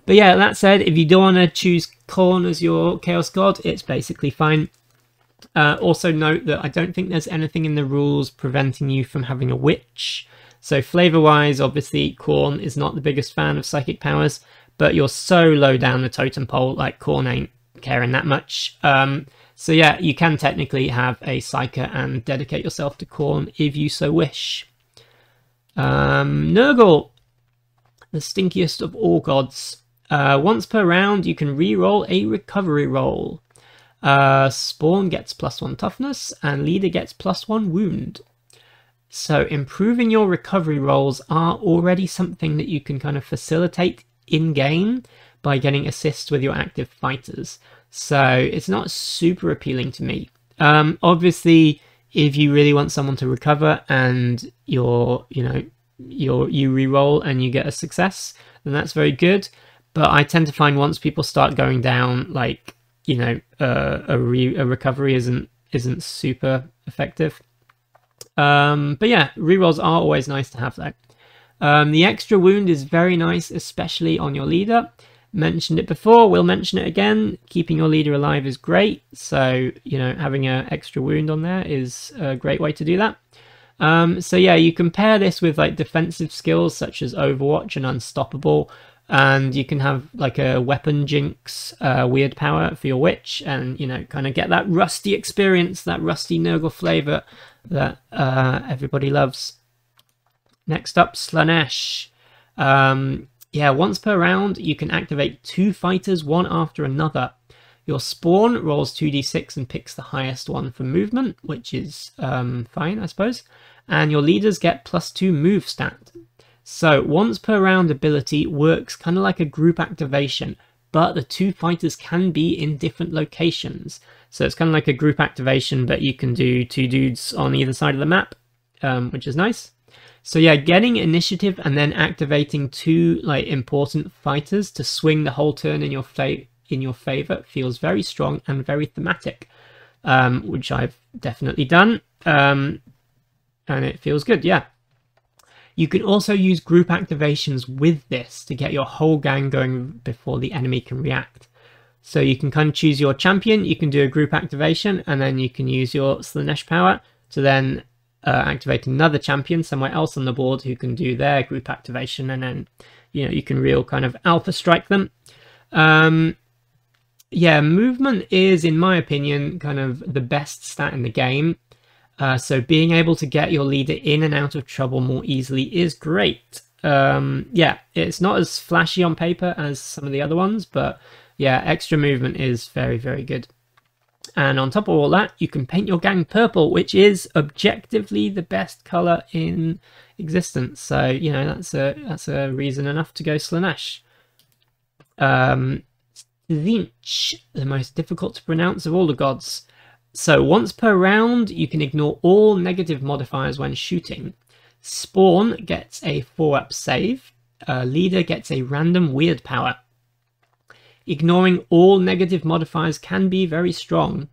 But yeah, that said, if you don't want to choose Khorne as your Chaos God, it's basically fine. Also note that I don't think there's anything in the rules preventing you from having a witch. So flavour-wise, obviously, Khorne is not the biggest fan of psychic powers, but you're so low down the totem pole, like Khorne ain't caring that much. So yeah, you can technically have a Psyker and dedicate yourself to Khorne if you so wish. Nurgle, the stinkiest of all gods. Once per round, you can re-roll a recovery roll. Spawn gets +1 toughness, and leader gets +1 wound. So improving your recovery rolls are already something that you can kind of facilitate in-game by getting assists with your active fighters. So it's not super appealing to me. Obviously, if you really want someone to recover and you re-roll and you get a success, then that's very good. But I tend to find once people start going down, like, you know, a recovery isn't super effective. But yeah, rerolls are always nice to have though. The extra wound is very nice, especially on your leader. mentioned it before, we'll mention it again. Keeping your leader alive is great. So, you know, having an extra wound on there is a great way to do that. So yeah, you compare this with like defensive skills such as Overwatch and Unstoppable, and you can have like a weapon jinx, weird power for your witch, and you know, kind of get that rusty experience, that rusty Nurgle flavor that everybody loves. Next up, Slaanesh. Yeah, once per round, you can activate 2 fighters, one after another. Your spawn rolls 2d6 and picks the highest one for movement, which is fine, I suppose. And your leaders get +2 move stat. So once per round ability works kind of like a group activation, but the 2 fighters can be in different locations. So it's kind of like a group activation, but you can do 2 dudes on either side of the map, which is nice. So yeah, getting initiative and then activating 2 like important fighters to swing the whole turn in your favor feels very strong and very thematic, which I've definitely done, and it feels good. Yeah. You can also use group activations with this to get your whole gang going before the enemy can react. So you can kind of choose your champion, you can do a group activation, and then you can use your Slaanesh power to then activate another champion somewhere else on the board who can do their group activation, and then, you know, you can real kind of alpha strike them. Yeah, movement is, in my opinion, kind of the best stat in the game. So being able to get your leader in and out of trouble more easily is great. Yeah, it's not as flashy on paper as some of the other ones, but yeah, extra movement is very, very good. And on top of all that, you can paint your gang purple, which is objectively the best color in existence. So, you know, that's a reason enough to go Slaanesh. Tzeentch, the most difficult to pronounce of all the gods. So once per round, you can ignore all negative modifiers when shooting. Spawn gets a 4-up save. Leader gets a random weird power. Ignoring all negative modifiers can be very strong.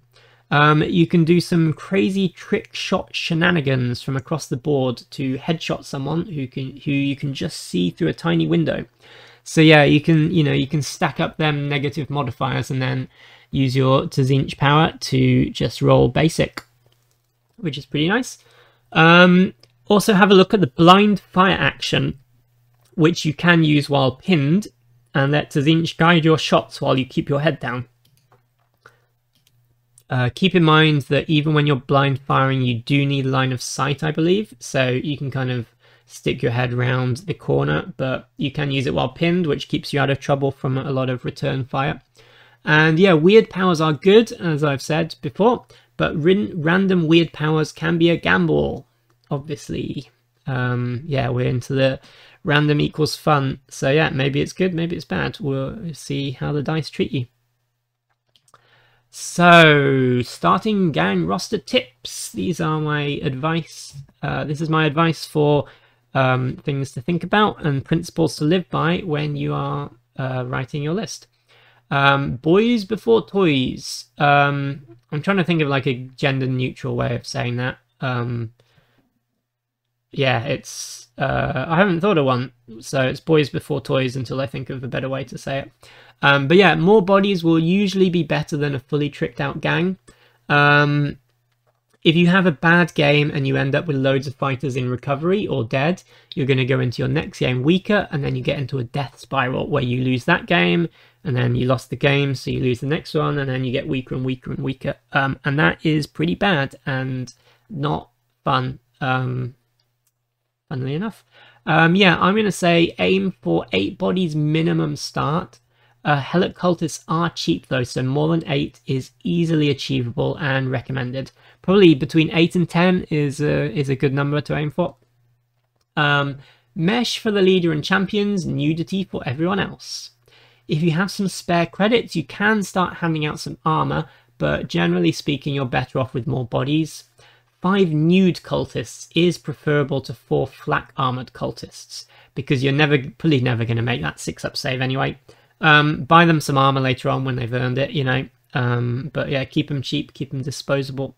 You can do some crazy trick shot shenanigans from across the board to headshot someone who you can just see through a tiny window. So yeah, you can stack up them negative modifiers and then use your Tzeentch power to just roll basic, which is pretty nice. Also have a look at the blind fire action, which you can use while pinned, and let Tzeentch guide your shots while you keep your head down. Keep in mind that even when you're blind firing, you do need line of sight, I believe, so you can kind of stick your head round the corner, but you can use it while pinned, which keeps you out of trouble from a lot of return fire. And yeah, weird powers are good, as I've said before, but random weird powers can be a gamble, obviously. Yeah, we're into the random equals fun. So yeah, maybe it's good, maybe it's bad. We'll see how the dice treat you. So, starting gang roster tips. These are my advice. This is my advice for things to think about and principles to live by when you are writing your list. Boys before toys. I'm trying to think of like a gender neutral way of saying that. Yeah, it's I haven't thought of one, so it's boys before toys until I think of a better way to say it. But yeah, more bodies will usually be better than a fully tricked out gang. If you have a bad game and you end up with loads of fighters in recovery or dead, you're going to go into your next game weaker, and then you get into a death spiral where you lose that game, and then you lost the game, so you lose the next one, and then you get weaker and weaker and weaker. And that is pretty bad and not fun, funnily enough. Yeah, I'm going to say aim for 8 bodies minimum start. Helot cultists are cheap though, so more than 8 is easily achievable and recommended. Probably between 8 and 10 is a good number to aim for. Mesh for the leader and champions, nudity for everyone else. If you have some spare credits, you can start handing out some armor, but generally speaking, you're better off with more bodies. 5 nude cultists is preferable to 4 flak armored cultists, because you're probably never going to make that 6-up save anyway. Buy them some armor later on when they've earned it, you know. But yeah, keep them cheap, keep them disposable.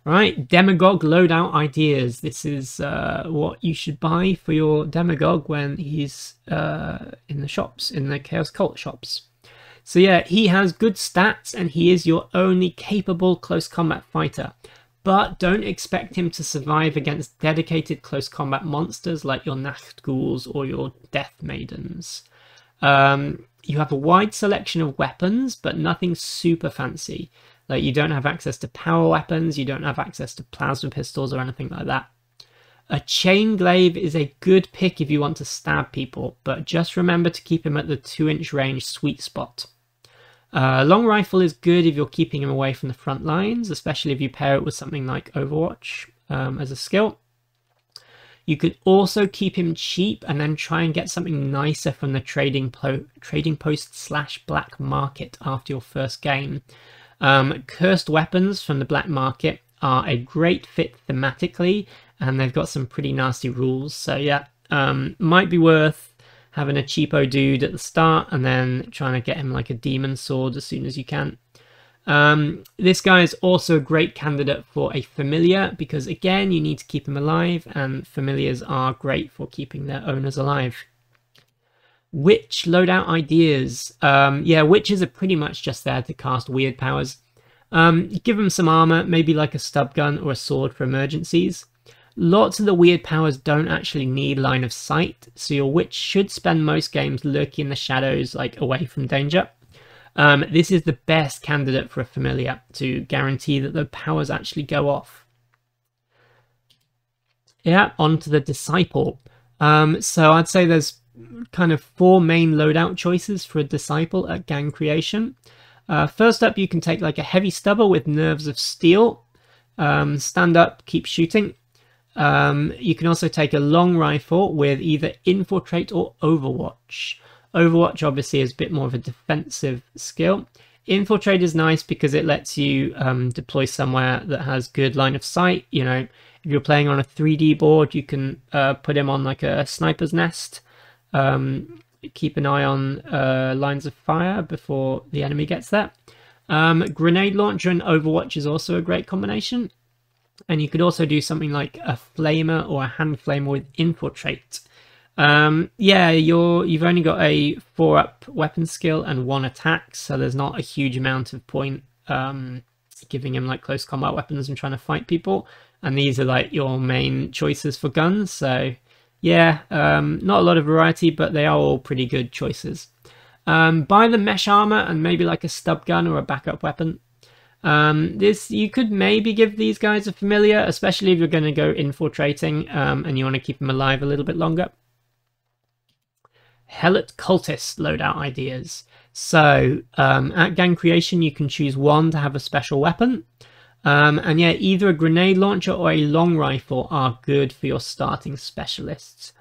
Right, Demagogue loadout ideas. This is what you should buy for your Demagogue when he's in the shops, in the Chaos Cult shops. So yeah, he has good stats and he is your only capable close combat fighter. But don't expect him to survive against dedicated close combat monsters like your Nazguls or your Death Maidens. You have a wide selection of weapons, but nothing super fancy. Like, you don't have access to power weapons, you don't have access to plasma pistols or anything like that. A chain glaive is a good pick if you want to stab people, but just remember to keep him at the 2-inch range sweet spot. Long rifle is good if you're keeping him away from the front lines, especially if you pair it with something like Overwatch as a skill. You could also keep him cheap and then try and get something nicer from the trading post / black market after your first game. Cursed weapons from the black market are a great fit thematically, and they've got some pretty nasty rules. So yeah, might be worth having a cheapo dude at the start and then trying to get him like a demon sword as soon as you can. This guy is also a great candidate for a familiar because, again, you need to keep him alive, and familiars are great for keeping their owners alive. Witch loadout ideas. Yeah, witches are pretty much just there to cast weird powers. Give them some armor, maybe like a stub gun or a sword for emergencies. Lots of the weird powers don't actually need line of sight, so your witch should spend most games lurking in the shadows, like away from danger. This is the best candidate for a familiar to guarantee that the powers actually go off. Yeah, on to the disciple. So I'd say there's kind of 4 main loadout choices for a disciple at gang creation. First up, you can take like a heavy stubber with nerves of steel. Stand up, keep shooting. You can also take a long rifle with either infiltrate or overwatch. Overwatch obviously is a bit more of a defensive skill. Infiltrate is nice because it lets you deploy somewhere that has good line of sight. You know, if you're playing on a 3D board, you can put him on like a sniper's nest. Keep an eye on lines of fire before the enemy gets there. Grenade launcher and Overwatch is also a great combination. And you could also do something like a flamer or a hand flamer with infiltrate. Yeah, you've only got a 4-up weapon skill and 1 attack, so there's not a huge amount of point giving him like close combat weapons and trying to fight people. And these are like your main choices for guns, so yeah, not a lot of variety, but they are all pretty good choices. Buy the mesh armor and maybe like a stub gun or a backup weapon. You could maybe give these guys a familiar, especially if you're going to go infiltrating and you want to keep them alive a little bit longer. Helot cultist loadout ideas. So at gang creation, you can choose 1 to have a special weapon. And yeah, either a grenade launcher or a long rifle are good for your starting specialists.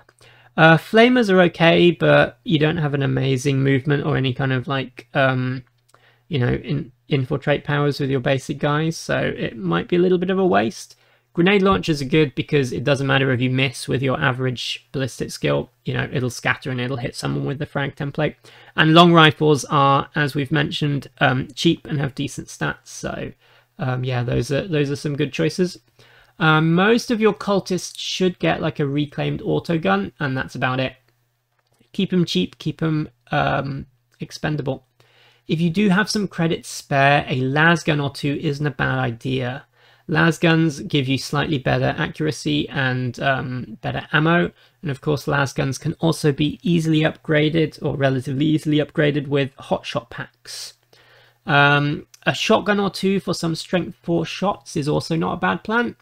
Flamers are okay, but you don't have an amazing movement or any kind of like, you know, infiltrate powers with your basic guys, so it might be a little bit of a waste. Grenade launchers are good because it doesn't matter if you miss with your average ballistic skill, you know, it'll scatter and it'll hit someone with the frag template. And long rifles are, as we've mentioned, cheap and have decent stats, so yeah, those are some good choices. Most of your cultists should get like a reclaimed auto gun, and that's about it. Keep them cheap, keep them expendable. If you do have some credits spare, a las gun or 2 isn't a bad idea. Las guns give you slightly better accuracy and better ammo, and of course las guns can also be easily upgraded or relatively easily upgraded with hotshot packs. A shotgun or 2 for some strength 4 shots is also not a bad plan.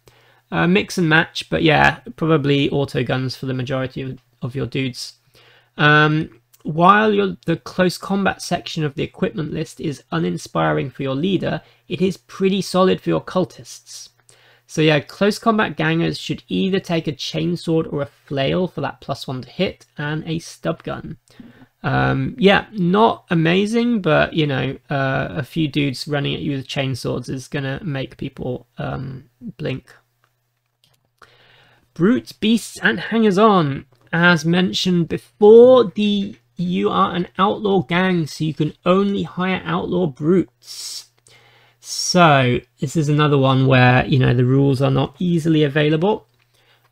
Mix and match, but yeah, probably auto guns for the majority of your dudes. While the close combat section of the equipment list is uninspiring for your leader, it is pretty solid for your cultists. So yeah, close combat gangers should either take a chainsword or a flail for that +1 to hit, and a stub gun. Yeah, not amazing, but you know, a few dudes running at you with chainswords is gonna make people blink. Brutes, beasts, and hangers-on. As mentioned before, you are an outlaw gang, so you can only hire outlaw brutes. So this is another one where, you know, the rules are not easily available.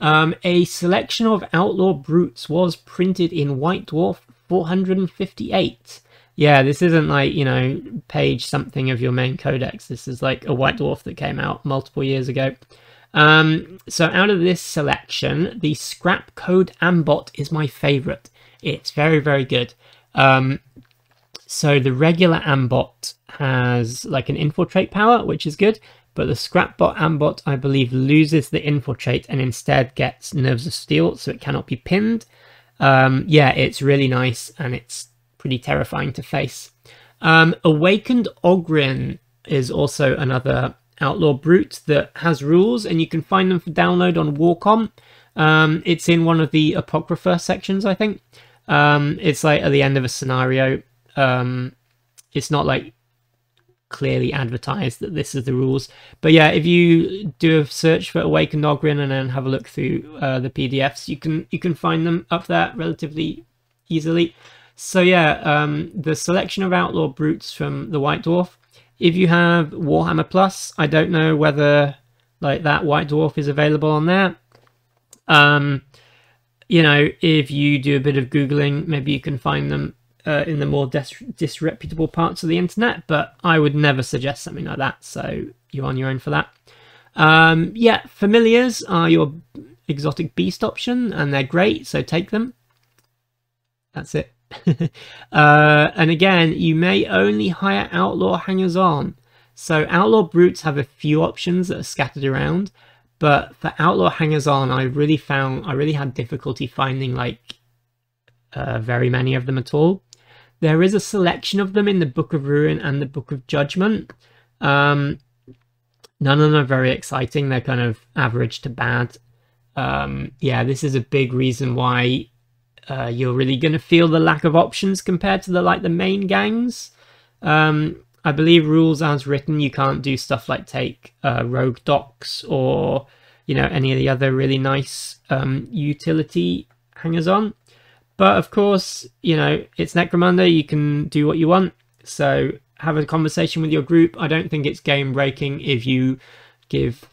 A selection of outlaw brutes was printed in White Dwarf 458. Yeah, this isn't like, you know, page something of your main codex. This is like a White Dwarf that came out multiple years ago. So out of this selection, the Scrap Code Ambot is my favorite. It's very, very good. So the regular Ambot has like an infiltrate power, which is good, but the Scrapbot Ambot, I believe, loses the infiltrate and instead gets Nerves of Steel, so it cannot be pinned. Yeah, it's really nice, and it's pretty terrifying to face. Awakened Ogryn is also another outlaw brute that has rules, and you can find them for download on Warcom. It's in one of the Apocrypha sections, I think. It's like at the end of a scenario. It's not like clearly advertised that this is the rules, but yeah, if you do a search for Awakened Ogryn and then have a look through the PDFs, you can find them up there relatively easily. So yeah, the selection of outlaw brutes from the White Dwarf. If you have Warhammer Plus, I don't know whether like that White Dwarf is available on there. You know, if you do a bit of Googling, maybe you can find them in the more disreputable parts of the internet, but I would never suggest something like that, so you're on your own for that. Yeah, familiars are your exotic beast option, and they're great, so take them. That's it. And again, you may only hire outlaw hangers-on. So outlaw brutes have a few options that are scattered around, but for outlaw hangers-on, I really had difficulty finding like very many of them at all. There is a selection of them in the Book of Ruin and the Book of Judgment. None of them are very exciting. They're kind of average to bad. Yeah, this is a big reason why you're really going to feel the lack of options compared to the main gangs. I believe rules as written, you can't do stuff like take rogue docs or, you know, any of the other really nice utility hangers-on. But of course, you know, it's Necromunda, you can do what you want. So have a conversation with your group. I don't think it's game breaking if you give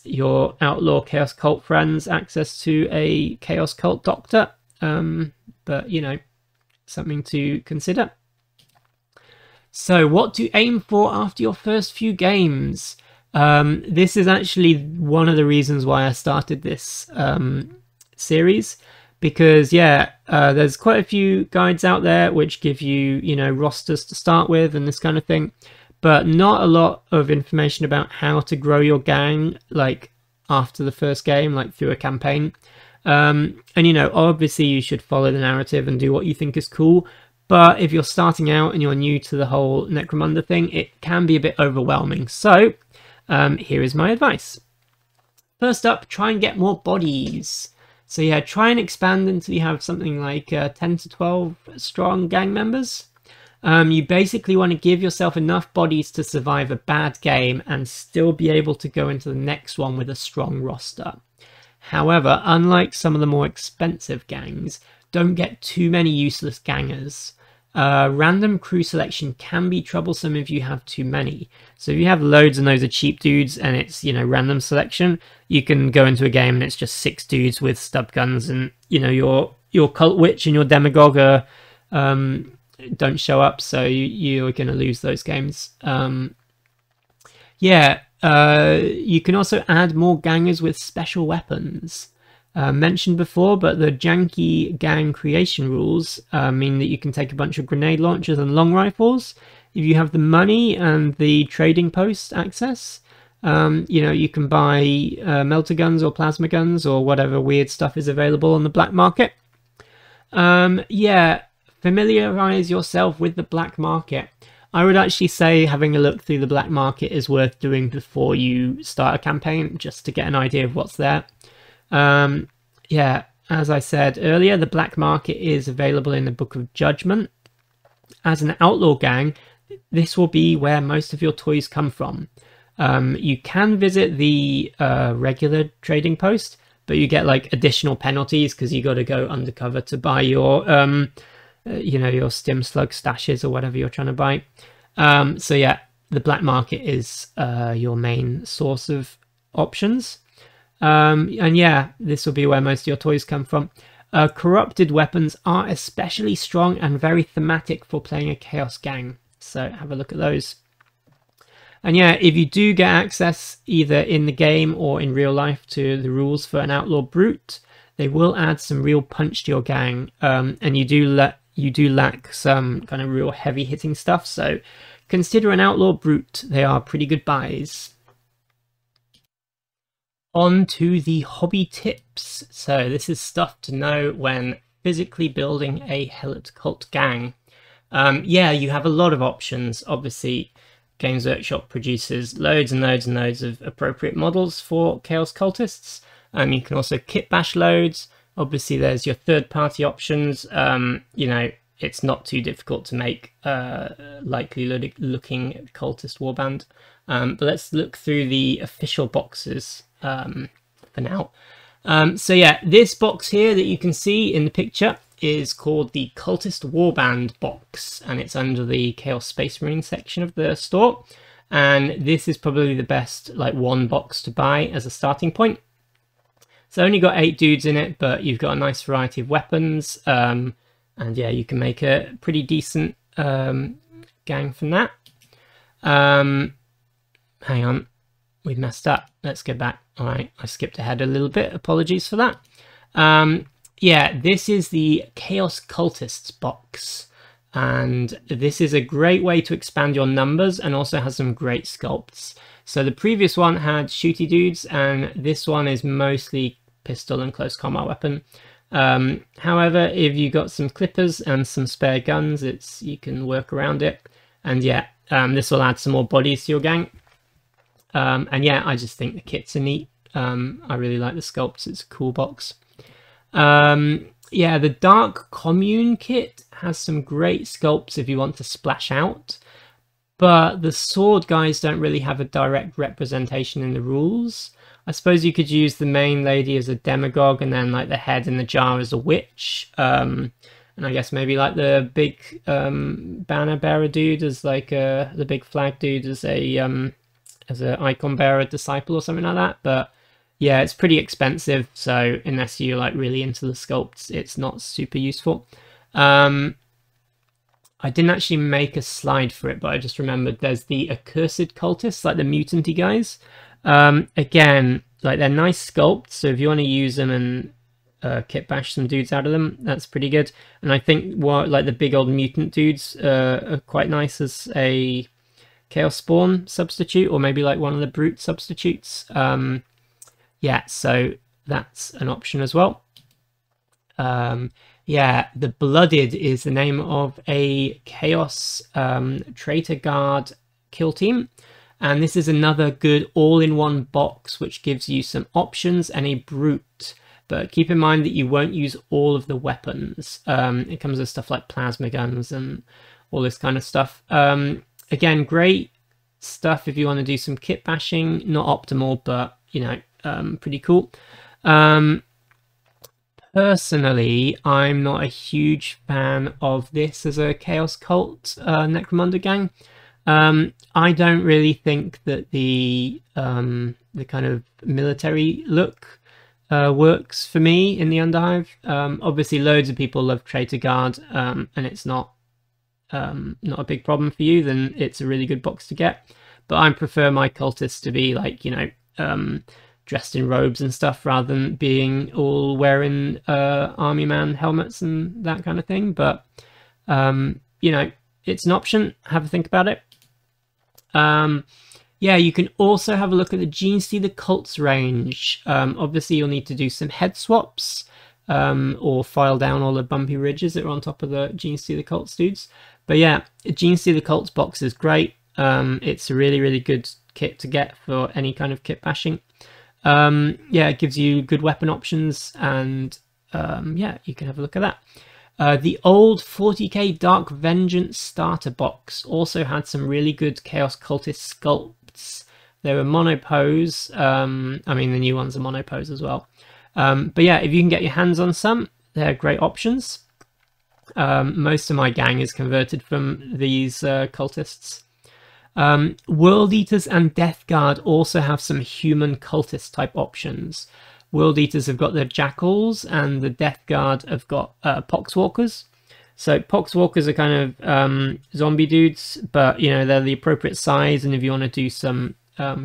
your outlaw Chaos Cult friends access to a Chaos Cult Doctor. But, you know, something to consider. So what to aim for after your first few games? This is actually one of the reasons why I started this series. Because, yeah, there's quite a few guides out there which give you, you know, rosters to start with and this kind of thing, but not a lot of information about how to grow your gang, like, after the first game, like, through a campaign. And, you know, obviously you should follow the narrative and do what you think is cool, but if you're starting out and you're new to the whole Necromunda thing, it can be a bit overwhelming. So, here is my advice. First up, try and get more bodies. So yeah, try and expand until you have something like 10 to 12 strong gang members. You basically want to give yourself enough bodies to survive a bad game and still be able to go into the next one with a strong roster. However, unlike some of the more expensive gangs, don't get too many useless gangers. Random crew selection can be troublesome if you have too many. So if you have loads and loads of cheap dudes and it's, you know, random selection, you can go into a game and it's just 6 dudes with stub guns, and, you know, your cult witch and your demagogue don't show up, so you're going to lose those games. Yeah, you can also add more gangers with special weapons. Mentioned before, but the janky gang creation rules mean that you can take a bunch of grenade launchers and long rifles. If you have the money and the trading post access, you know, you can buy melter guns or plasma guns or whatever weird stuff is available on the black market. Yeah, familiarize yourself with the black market. I would actually say having a look through the black market is worth doing before you start a campaign, just to get an idea of what's there. Yeah, as I said earlier, the black market is available in the Book of Judgment. As an outlaw gang, this will be where most of your toys come from. You can visit the regular trading post, but you get like additional penalties because you got to go undercover to buy your, you know, your stim slug stashes or whatever you're trying to buy. So yeah, the black market is your main source of options. And yeah, this will be where most of your toys come from. Corrupted weapons are especially strong and very thematic for playing a Chaos gang. So have a look at those. And yeah, if you do get access either in the game or in real life to the rules for an Outlaw Brute, they will add some real punch to your gang. And you do lack some kind of real heavy hitting stuff. So consider an Outlaw Brute. They are pretty good buys. On to the hobby tips. So this is stuff to know when physically building a Helot Cult gang. Yeah, you have a lot of options. Obviously, Games Workshop produces loads and loads and loads of appropriate models for Chaos Cultists. You can also kit bash loads. Obviously, there's your third-party options. You know, it's not too difficult to make likely looking cultist warband. But let's look through the official boxes for now. So yeah, this box here that you can see in the picture is called the Cultist Warband box, and it's under the Chaos Space Marine section of the store. And this is probably the best like one box to buy as a starting point. It's only got 8 dudes in it, but you've got a nice variety of weapons. And yeah, you can make a pretty decent gang from that. Hang on, we've messed up. Let's go back. All right, I skipped ahead a little bit. Apologies for that. Yeah, this is the Chaos Cultists box. And this is a great way to expand your numbers and also has some great sculpts. So the previous one had shooty dudes, and this one is mostly pistol and close combat weapon. However, if you got some clippers and some spare guns, you can work around it. And yeah, this will add some more bodies to your gang. And yeah, I just think the kits are neat. I really like the sculpts. It's a cool box. Yeah, the Dark Commune kit has some great sculpts if you want to splash out. But the sword guys don't really have a direct representation in the rules. I suppose you could use the main lady as a demagogue and then like the head in the jar as a witch. And I guess maybe like the big banner bearer dude as like the big flag dude as a icon bearer disciple or something like that. But yeah, it's pretty expensive, so unless you're like really into the sculpts, it's not super useful. I didn't actually make a slide for it, but I just remembered there's the Accursed Cultists, like the mutanty guys. Again, like they're nice sculpts, so if you want to use them and kit bash some dudes out of them, that's pretty good. And I think like the big old mutant dudes are quite nice as a Chaos Spawn substitute, or maybe like one of the Brute substitutes. Yeah, so that's an option as well. Yeah, the Blooded is the name of a Chaos Traitor Guard kill team. And this is another good all-in-one box, which gives you some options and a Brute. But keep in mind that you won't use all of the weapons. It comes with stuff like plasma guns and all this kind of stuff. Again, great stuff if you want to do some kit bashing. Not optimal, but, you know, pretty cool. Personally, I'm not a huge fan of this as a Chaos Cult Necromunda gang. I don't really think that the kind of military look works for me in the Underhive. Obviously, loads of people love Traitor Guard, and it's not a big problem for you, then it's a really good box to get. But I prefer my cultists to be like, you know, dressed in robes and stuff rather than being all wearing army man helmets and that kind of thing. But you know, it's an option. Have a think about it. Yeah, you can also have a look at the Genestealer Cults range. Obviously, you'll need to do some head swaps or file down all the bumpy ridges that are on top of the Genestealer Cults dudes. But yeah, Genestealer Cults box is great. It's a really, really good kit to get for any kind of kit bashing. Yeah, it gives you good weapon options, and yeah, you can have a look at that. The old 40k Dark Vengeance starter box also had some really good Chaos Cultist sculpts. They were monopose. I mean, the new ones are monopose as well. But yeah, if you can get your hands on some, they're great options. Most of my gang is converted from these cultists. World Eaters and Death Guard also have some human cultist type options. World Eaters have got the Jackals, and the Death Guard have got Poxwalkers. So Poxwalkers are kind of zombie dudes, but you know, they're the appropriate size, and if you want to do some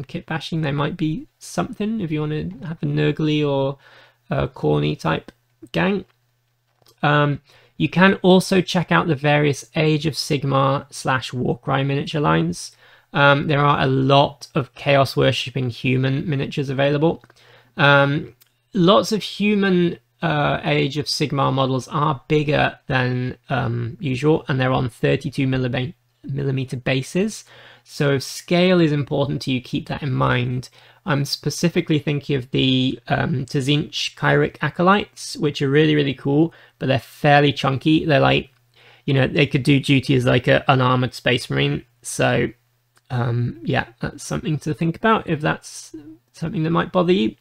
kit bashing, they might be something if you want to have a Nurgly or Corny type gang. You can also check out the various Age of Sigmar / Warcry miniature lines. There are a lot of Chaos Worshipping human miniatures available. Lots of human Age of Sigmar models are bigger than usual, and they're on 32mm bases. So if scale is important to you, keep that in mind. I'm specifically thinking of the Tzeentch Kyric Acolytes, which are really, really cool, but they're fairly chunky. They're like, you know, they could do duty as like an unarmored Space Marine. So yeah, that's something to think about if that's something that might bother you.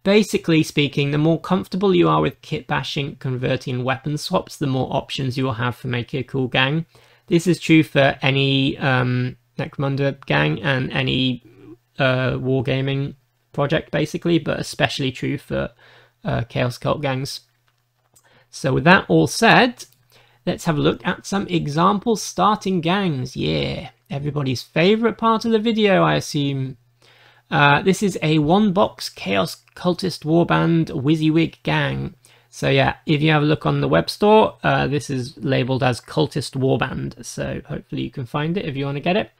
Basically speaking, the more comfortable you are with kit bashing, converting, weapon swaps, the more options you will have for making a cool gang. This is true for any Necromunda gang and any wargaming project, basically, but especially true for Chaos Cult gangs. So with that all said, let's have a look at some example starting gangs. Yeah, everybody's favourite part of the video, I assume. This is a one-box Chaos Cultist Warband WYSIWYG gang. So yeah, if you have a look on the web store, this is labelled as Cultist Warband, so hopefully you can find it if you want to get it.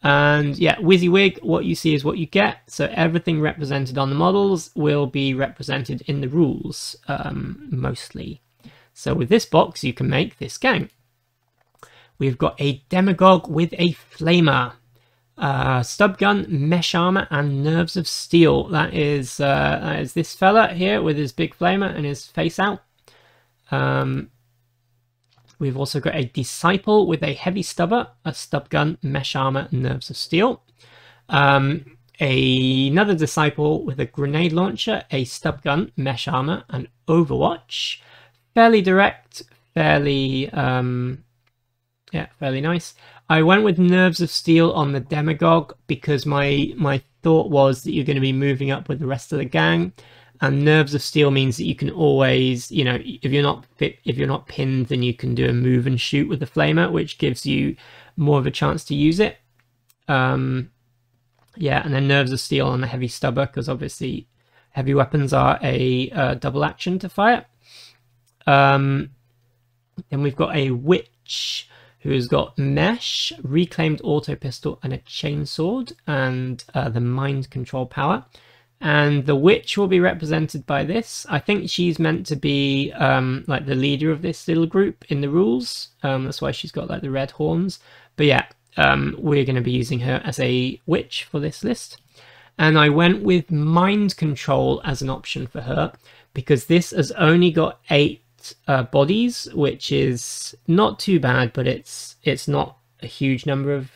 And yeah, WYSIWYG, what you see is what you get, so everything represented on the models will be represented in the rules, mostly. So with this box, you can make this gang. We've got a Demagogue with a Flamer. Stub gun, mesh armor, and nerves of steel. That is this fella here with his big flamer and his face out. We've also got a disciple with a heavy stubber, a stub gun, mesh armor, nerves of steel. Another disciple with a grenade launcher, a stub gun, mesh armor, and overwatch. Fairly direct, fairly fairly nice. I went with Nerves of Steel on the Demagogue because my thought was that you're going to be moving up with the rest of the gang, and Nerves of Steel means that you can always, you know, if you're not pinned, then you can do a move and shoot with the flamer, which gives you more of a chance to use it. Yeah, and then Nerves of Steel on the heavy stubber, because obviously heavy weapons are a double action to fire. Then we've got a Witch, who's got mesh, reclaimed auto pistol, and a chainsword, and the mind control power. And the witch will be represented by this. I think she's meant to be like the leader of this little group in the rules. That's why she's got like the red horns. But yeah, we're going to be using her as a witch for this list. And I went with mind control as an option for her because this has only got 8 bodies, which is not too bad, but it's not a huge number of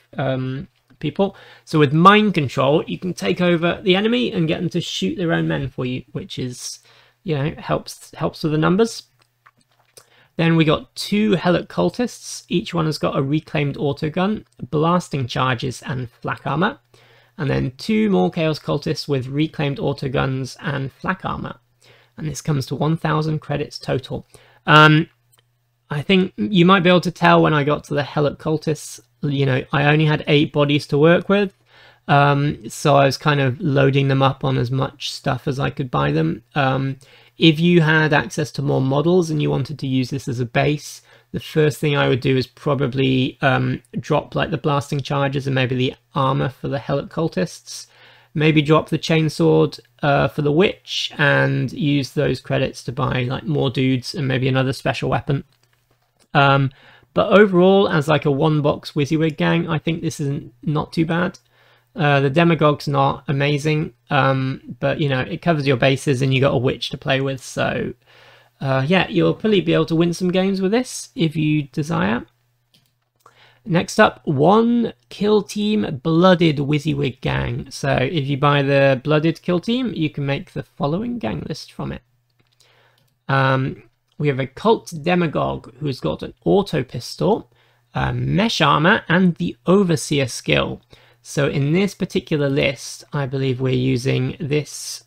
people. So with mind control, you can take over the enemy and get them to shoot their own men for you, which is, you know, helps with the numbers. Then we got 2 Helot Cultists. Each one has got a reclaimed autogun, blasting charges, and flak armor. And then 2 more Chaos Cultists with reclaimed autoguns and flak armor. And this comes to 1,000 credits total. I think you might be able to tell when I got to the Helot Cultists, you know, I only had 8 bodies to work with. So I was kind of loading them up on as much stuff as I could buy them. If you had access to more models and you wanted to use this as a base, the first thing I would do is probably drop like the blasting charges and maybe the armor for the Helot Cultists. Maybe drop the chainsword for the witch and use those credits to buy like more dudes and maybe another special weapon. But overall, as like a one-box WYSIWYG gang, I think this is not too bad. The Demagogue's not amazing, but you know, it covers your bases and you got a witch to play with. So yeah, you'll probably be able to win some games with this if you desire. Next up, 1 Kill Team Blooded WYSIWYG gang. So if you buy the Blooded Kill Team, you can make the following gang list from it. We have a Cult Demagogue who's got an auto pistol, Mesh Armor, and the Overseer skill. So in this particular list, I believe we're using this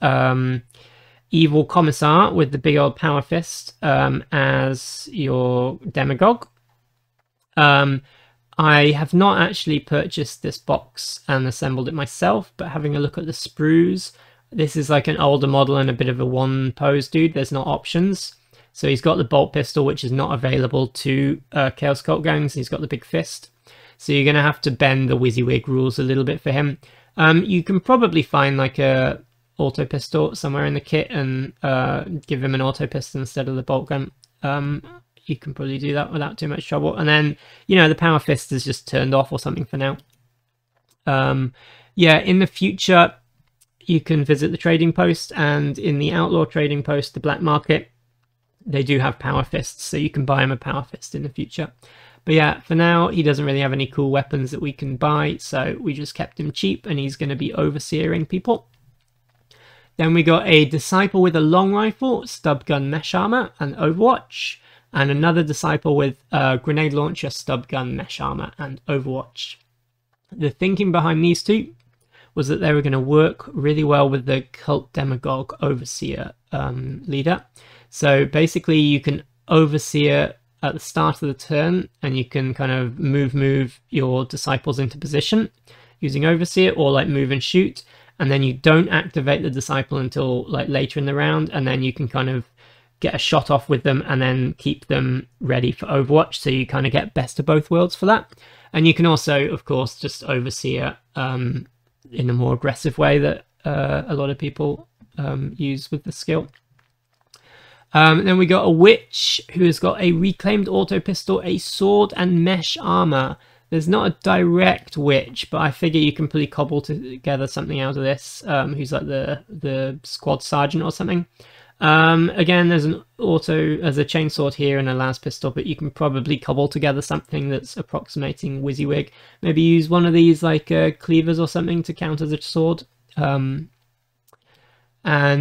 Evil Commissar with the big old power fist as your demagogue. I have not actually purchased this box and assembled it myself, but having a look at the sprues, this is like an older model and a bit of a one pose dude. There's not options. So he's got the bolt pistol, which is not available to Chaos Cult gangs. He's got the big fist. So you're going to have to bend the WYSIWYG rules a little bit for him. You can probably find like a auto pistol somewhere in the kit and give him an auto pistol instead of the bolt gun. You can probably do that without too much trouble. And then, you know, the power fist is just turned off or something for now. Yeah, in the future, you can visit the trading post, and in the outlaw trading post, the black market, they do have power fists, so you can buy him a power fist in the future. But yeah, for now, he doesn't really have any cool weapons that we can buy, so we just kept him cheap, and he's going to be overseering people. Then we got a Disciple with a long rifle, stub gun, mesh armor, and Overwatch. And another Disciple with grenade launcher, stub gun, mesh armor, and Overwatch. The thinking behind these two was that they were going to work really well with the Cult Demagogue Overseer leader. So basically you can Overseer at the start of the turn, and you can kind of move your Disciples into position using Overseer, or like move and shoot, and then you don't activate the Disciple until like later in the round, and then you can kind of get a shot off with them and then keep them ready for Overwatch, so you kind of get best of both worlds for that. And you can also, of course, just Overseer in a more aggressive way that a lot of people use with the skill. Then we got a Witch who has got a reclaimed auto pistol, a sword, and mesh armor. There's not a direct Witch, but I figure you can probably cobble together something out of this. Who's like the squad sergeant or something. Again, there's a chainsword here and a las pistol, but you can probably cobble together something that's approximating WYSIWYG. Maybe use one of these like cleavers or something to count as a sword. And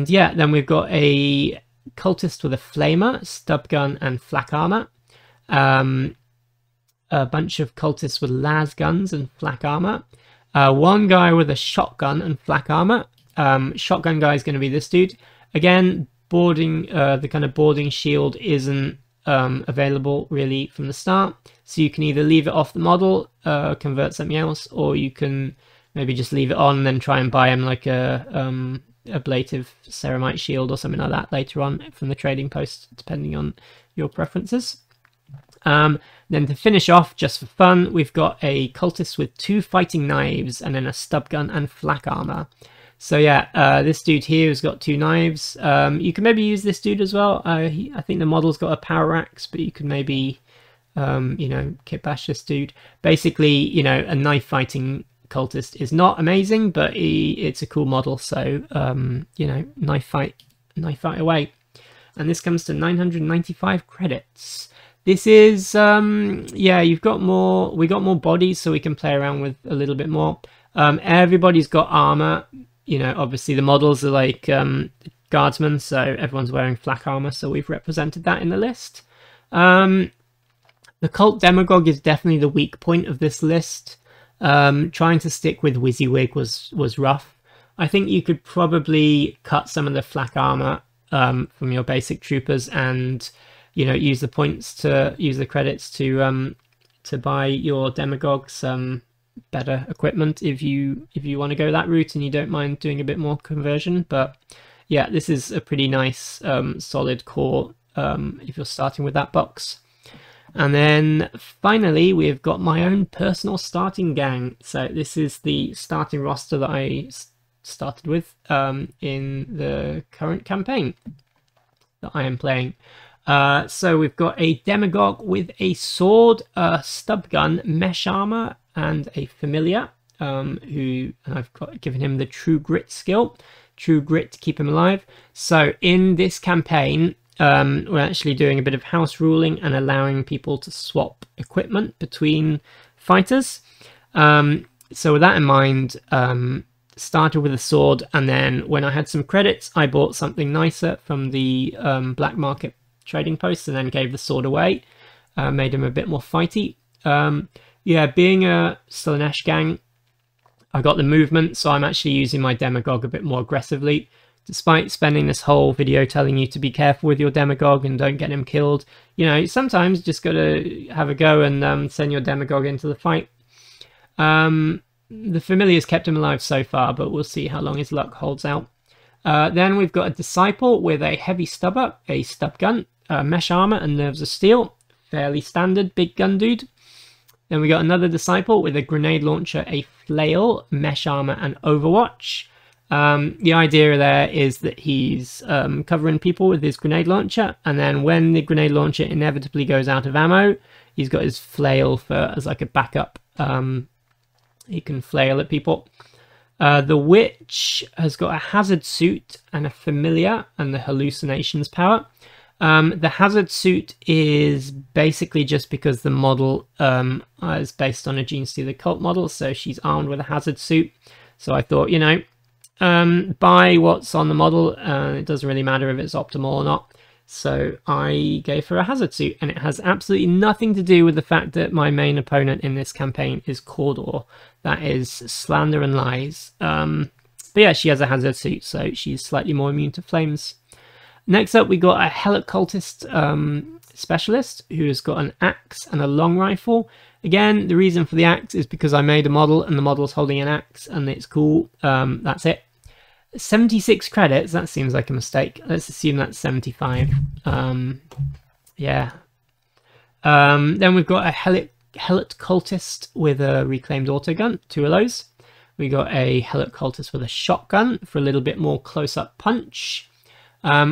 yeah, then we've got a cultist with a flamer, stub gun, and flak armor. A bunch of cultists with las guns and flak armor. One guy with a shotgun and flak armor. Shotgun guy is going to be this dude. Again, the kind of boarding shield isn't available really from the start, so you can either leave it off the model, convert something else, or you can maybe just leave it on and then try and buy him like a ablative ceramite shield or something like that later on from the trading post, depending on your preferences. Then to finish off, just for fun, we've got a cultist with 2 fighting knives and then a stub gun and flak armor. So yeah, this dude here has got 2 knives. You can maybe use this dude as well. I think the model's got a power axe, but you can maybe, you know, kit bash this dude. Basically, you know, a knife fighting cultist is not amazing, but it's a cool model. So, you know, knife fight away. And this comes to 995 credits. This is, yeah, we got more bodies, so we can play around with a little bit more. Everybody's got armor. You know, obviously the models are like guardsmen, so everyone's wearing flak armor, so we've represented that in the list. The Cult Demagogue is definitely the weak point of this list. Trying to stick with WYSIWYG was rough. I think you could probably cut some of the flak armor from your basic troopers, and you know, use the credits to buy your demagogue some better equipment if you want to go that route and you don't mind doing a bit more conversion. But yeah, this is a pretty nice solid core if you're starting with that box. And then finally we've got my own personal starting gang. So this is the starting roster that I started with in the current campaign that I am playing. So we've got a demagogue with a sword, stub gun, mesh armor, and a familiar, and I've given him the True Grit skill. True Grit to keep him alive. So in this campaign, we're actually doing a bit of house ruling and allowing people to swap equipment between fighters. So with that in mind, started with a sword, and then when I had some credits, I bought something nicer from the black market trading post and then gave the sword away. Made him a bit more fighty. Yeah, being a Slaanesh gang, I got the movement, so I'm actually using my Demagogue a bit more aggressively. Despite spending this whole video telling you to be careful with your Demagogue and don't get him killed, you know, sometimes you just gotta have a go and send your Demagogue into the fight. The Familiar's kept him alive so far, but we'll see how long his luck holds out. Then we've got a Disciple with a Heavy Stubber, a Stub Gun, Mesh Armor and Nerves of Steel. Fairly standard big gun dude. Then we got another Disciple with a Grenade Launcher, a Flail, Mesh Armor and Overwatch. The idea there is that he's covering people with his Grenade Launcher, and then when the Grenade Launcher inevitably goes out of ammo, he's got his Flail as like a backup. He can flail at people. The Witch has got a Hazard Suit and a Familiar and the Hallucinations power. The Hazard Suit is basically just because the model is based on a Genestealer cult model, so she's armed with a Hazard Suit. So I thought, you know, buy what's on the model, it doesn't really matter if it's optimal or not. So I gave her a Hazard Suit, and it has absolutely nothing to do with the fact that my main opponent in this campaign is Cawdor. That is slander and lies. But yeah, she has a Hazard Suit, so she's slightly more immune to flames. Next up, we got a Helot Cultist specialist who has got an axe and a long rifle. Again, the reason for the axe is because I made a model and the model's holding an axe and it's cool. That's it. 76 credits, that seems like a mistake. Let's assume that's 75. Yeah. Then we've got a Helot Cultist with a Reclaimed Autogun, 2 of those. We got a Helot Cultist with a shotgun for a little bit more close-up punch.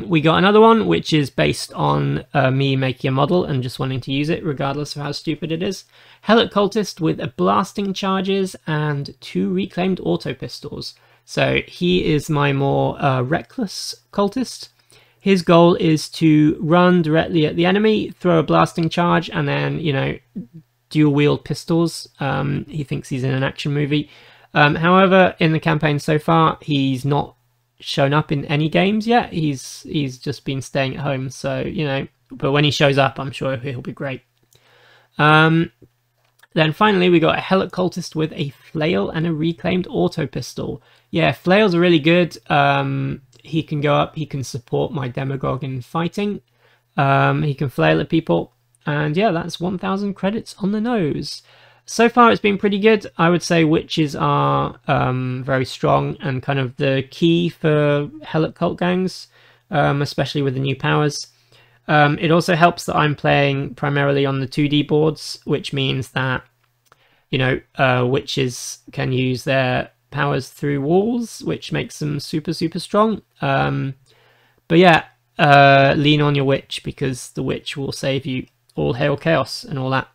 We got another one which is based on me making a model and just wanting to use it regardless of how stupid it is. Helot Cultist with a blasting charges and 2 reclaimed auto pistols. So he is my more reckless cultist. His goal is to run directly at the enemy, throw a blasting charge, and then, you know, dual wield pistols. He thinks he's in an action movie. However, in the campaign so far, he's not shown up in any games yet. He's just been staying at home, so, you know, but when he shows up, I'm sure he'll be great. Then finally, we got a Helot Cultist with a Flail and a Reclaimed Auto Pistol. Yeah, Flails are really good. He can go up, he can support my Demagogue in fighting. He can flail at people. And yeah, that's 1,000 credits on the nose. So far, it's been pretty good. I would say witches are very strong and kind of the key for Helot Cult gangs, especially with the new powers. It also helps that I'm playing primarily on the 2D boards, which means that, you know, witches can use their powers through walls, which makes them super, super strong. But yeah, lean on your witch because the witch will save you. All hail chaos and all that.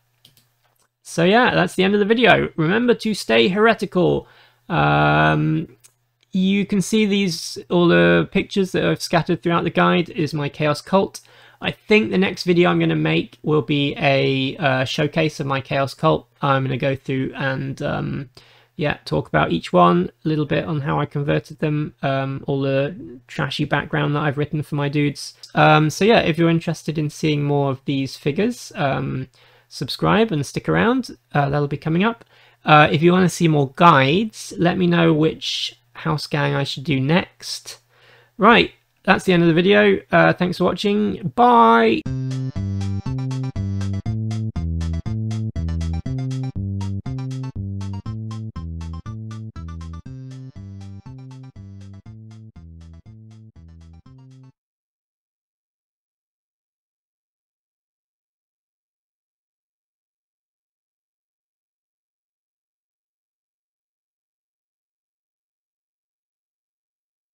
So yeah, that's the end of the video. Remember to stay heretical. You can see all the pictures that I've scattered throughout the guide is my Chaos Cult. I think the next video I'm going to make will be a showcase of my Chaos Cult. I'm going to go through and yeah, talk about each one, a little bit on how I converted them, all the trashy background that I've written for my dudes. So yeah, if you're interested in seeing more of these figures, subscribe and stick around. That'll be coming up. If you want to see more guides, let me know which house gang I should do next. Right, that's the end of the video. Thanks for watching. Bye!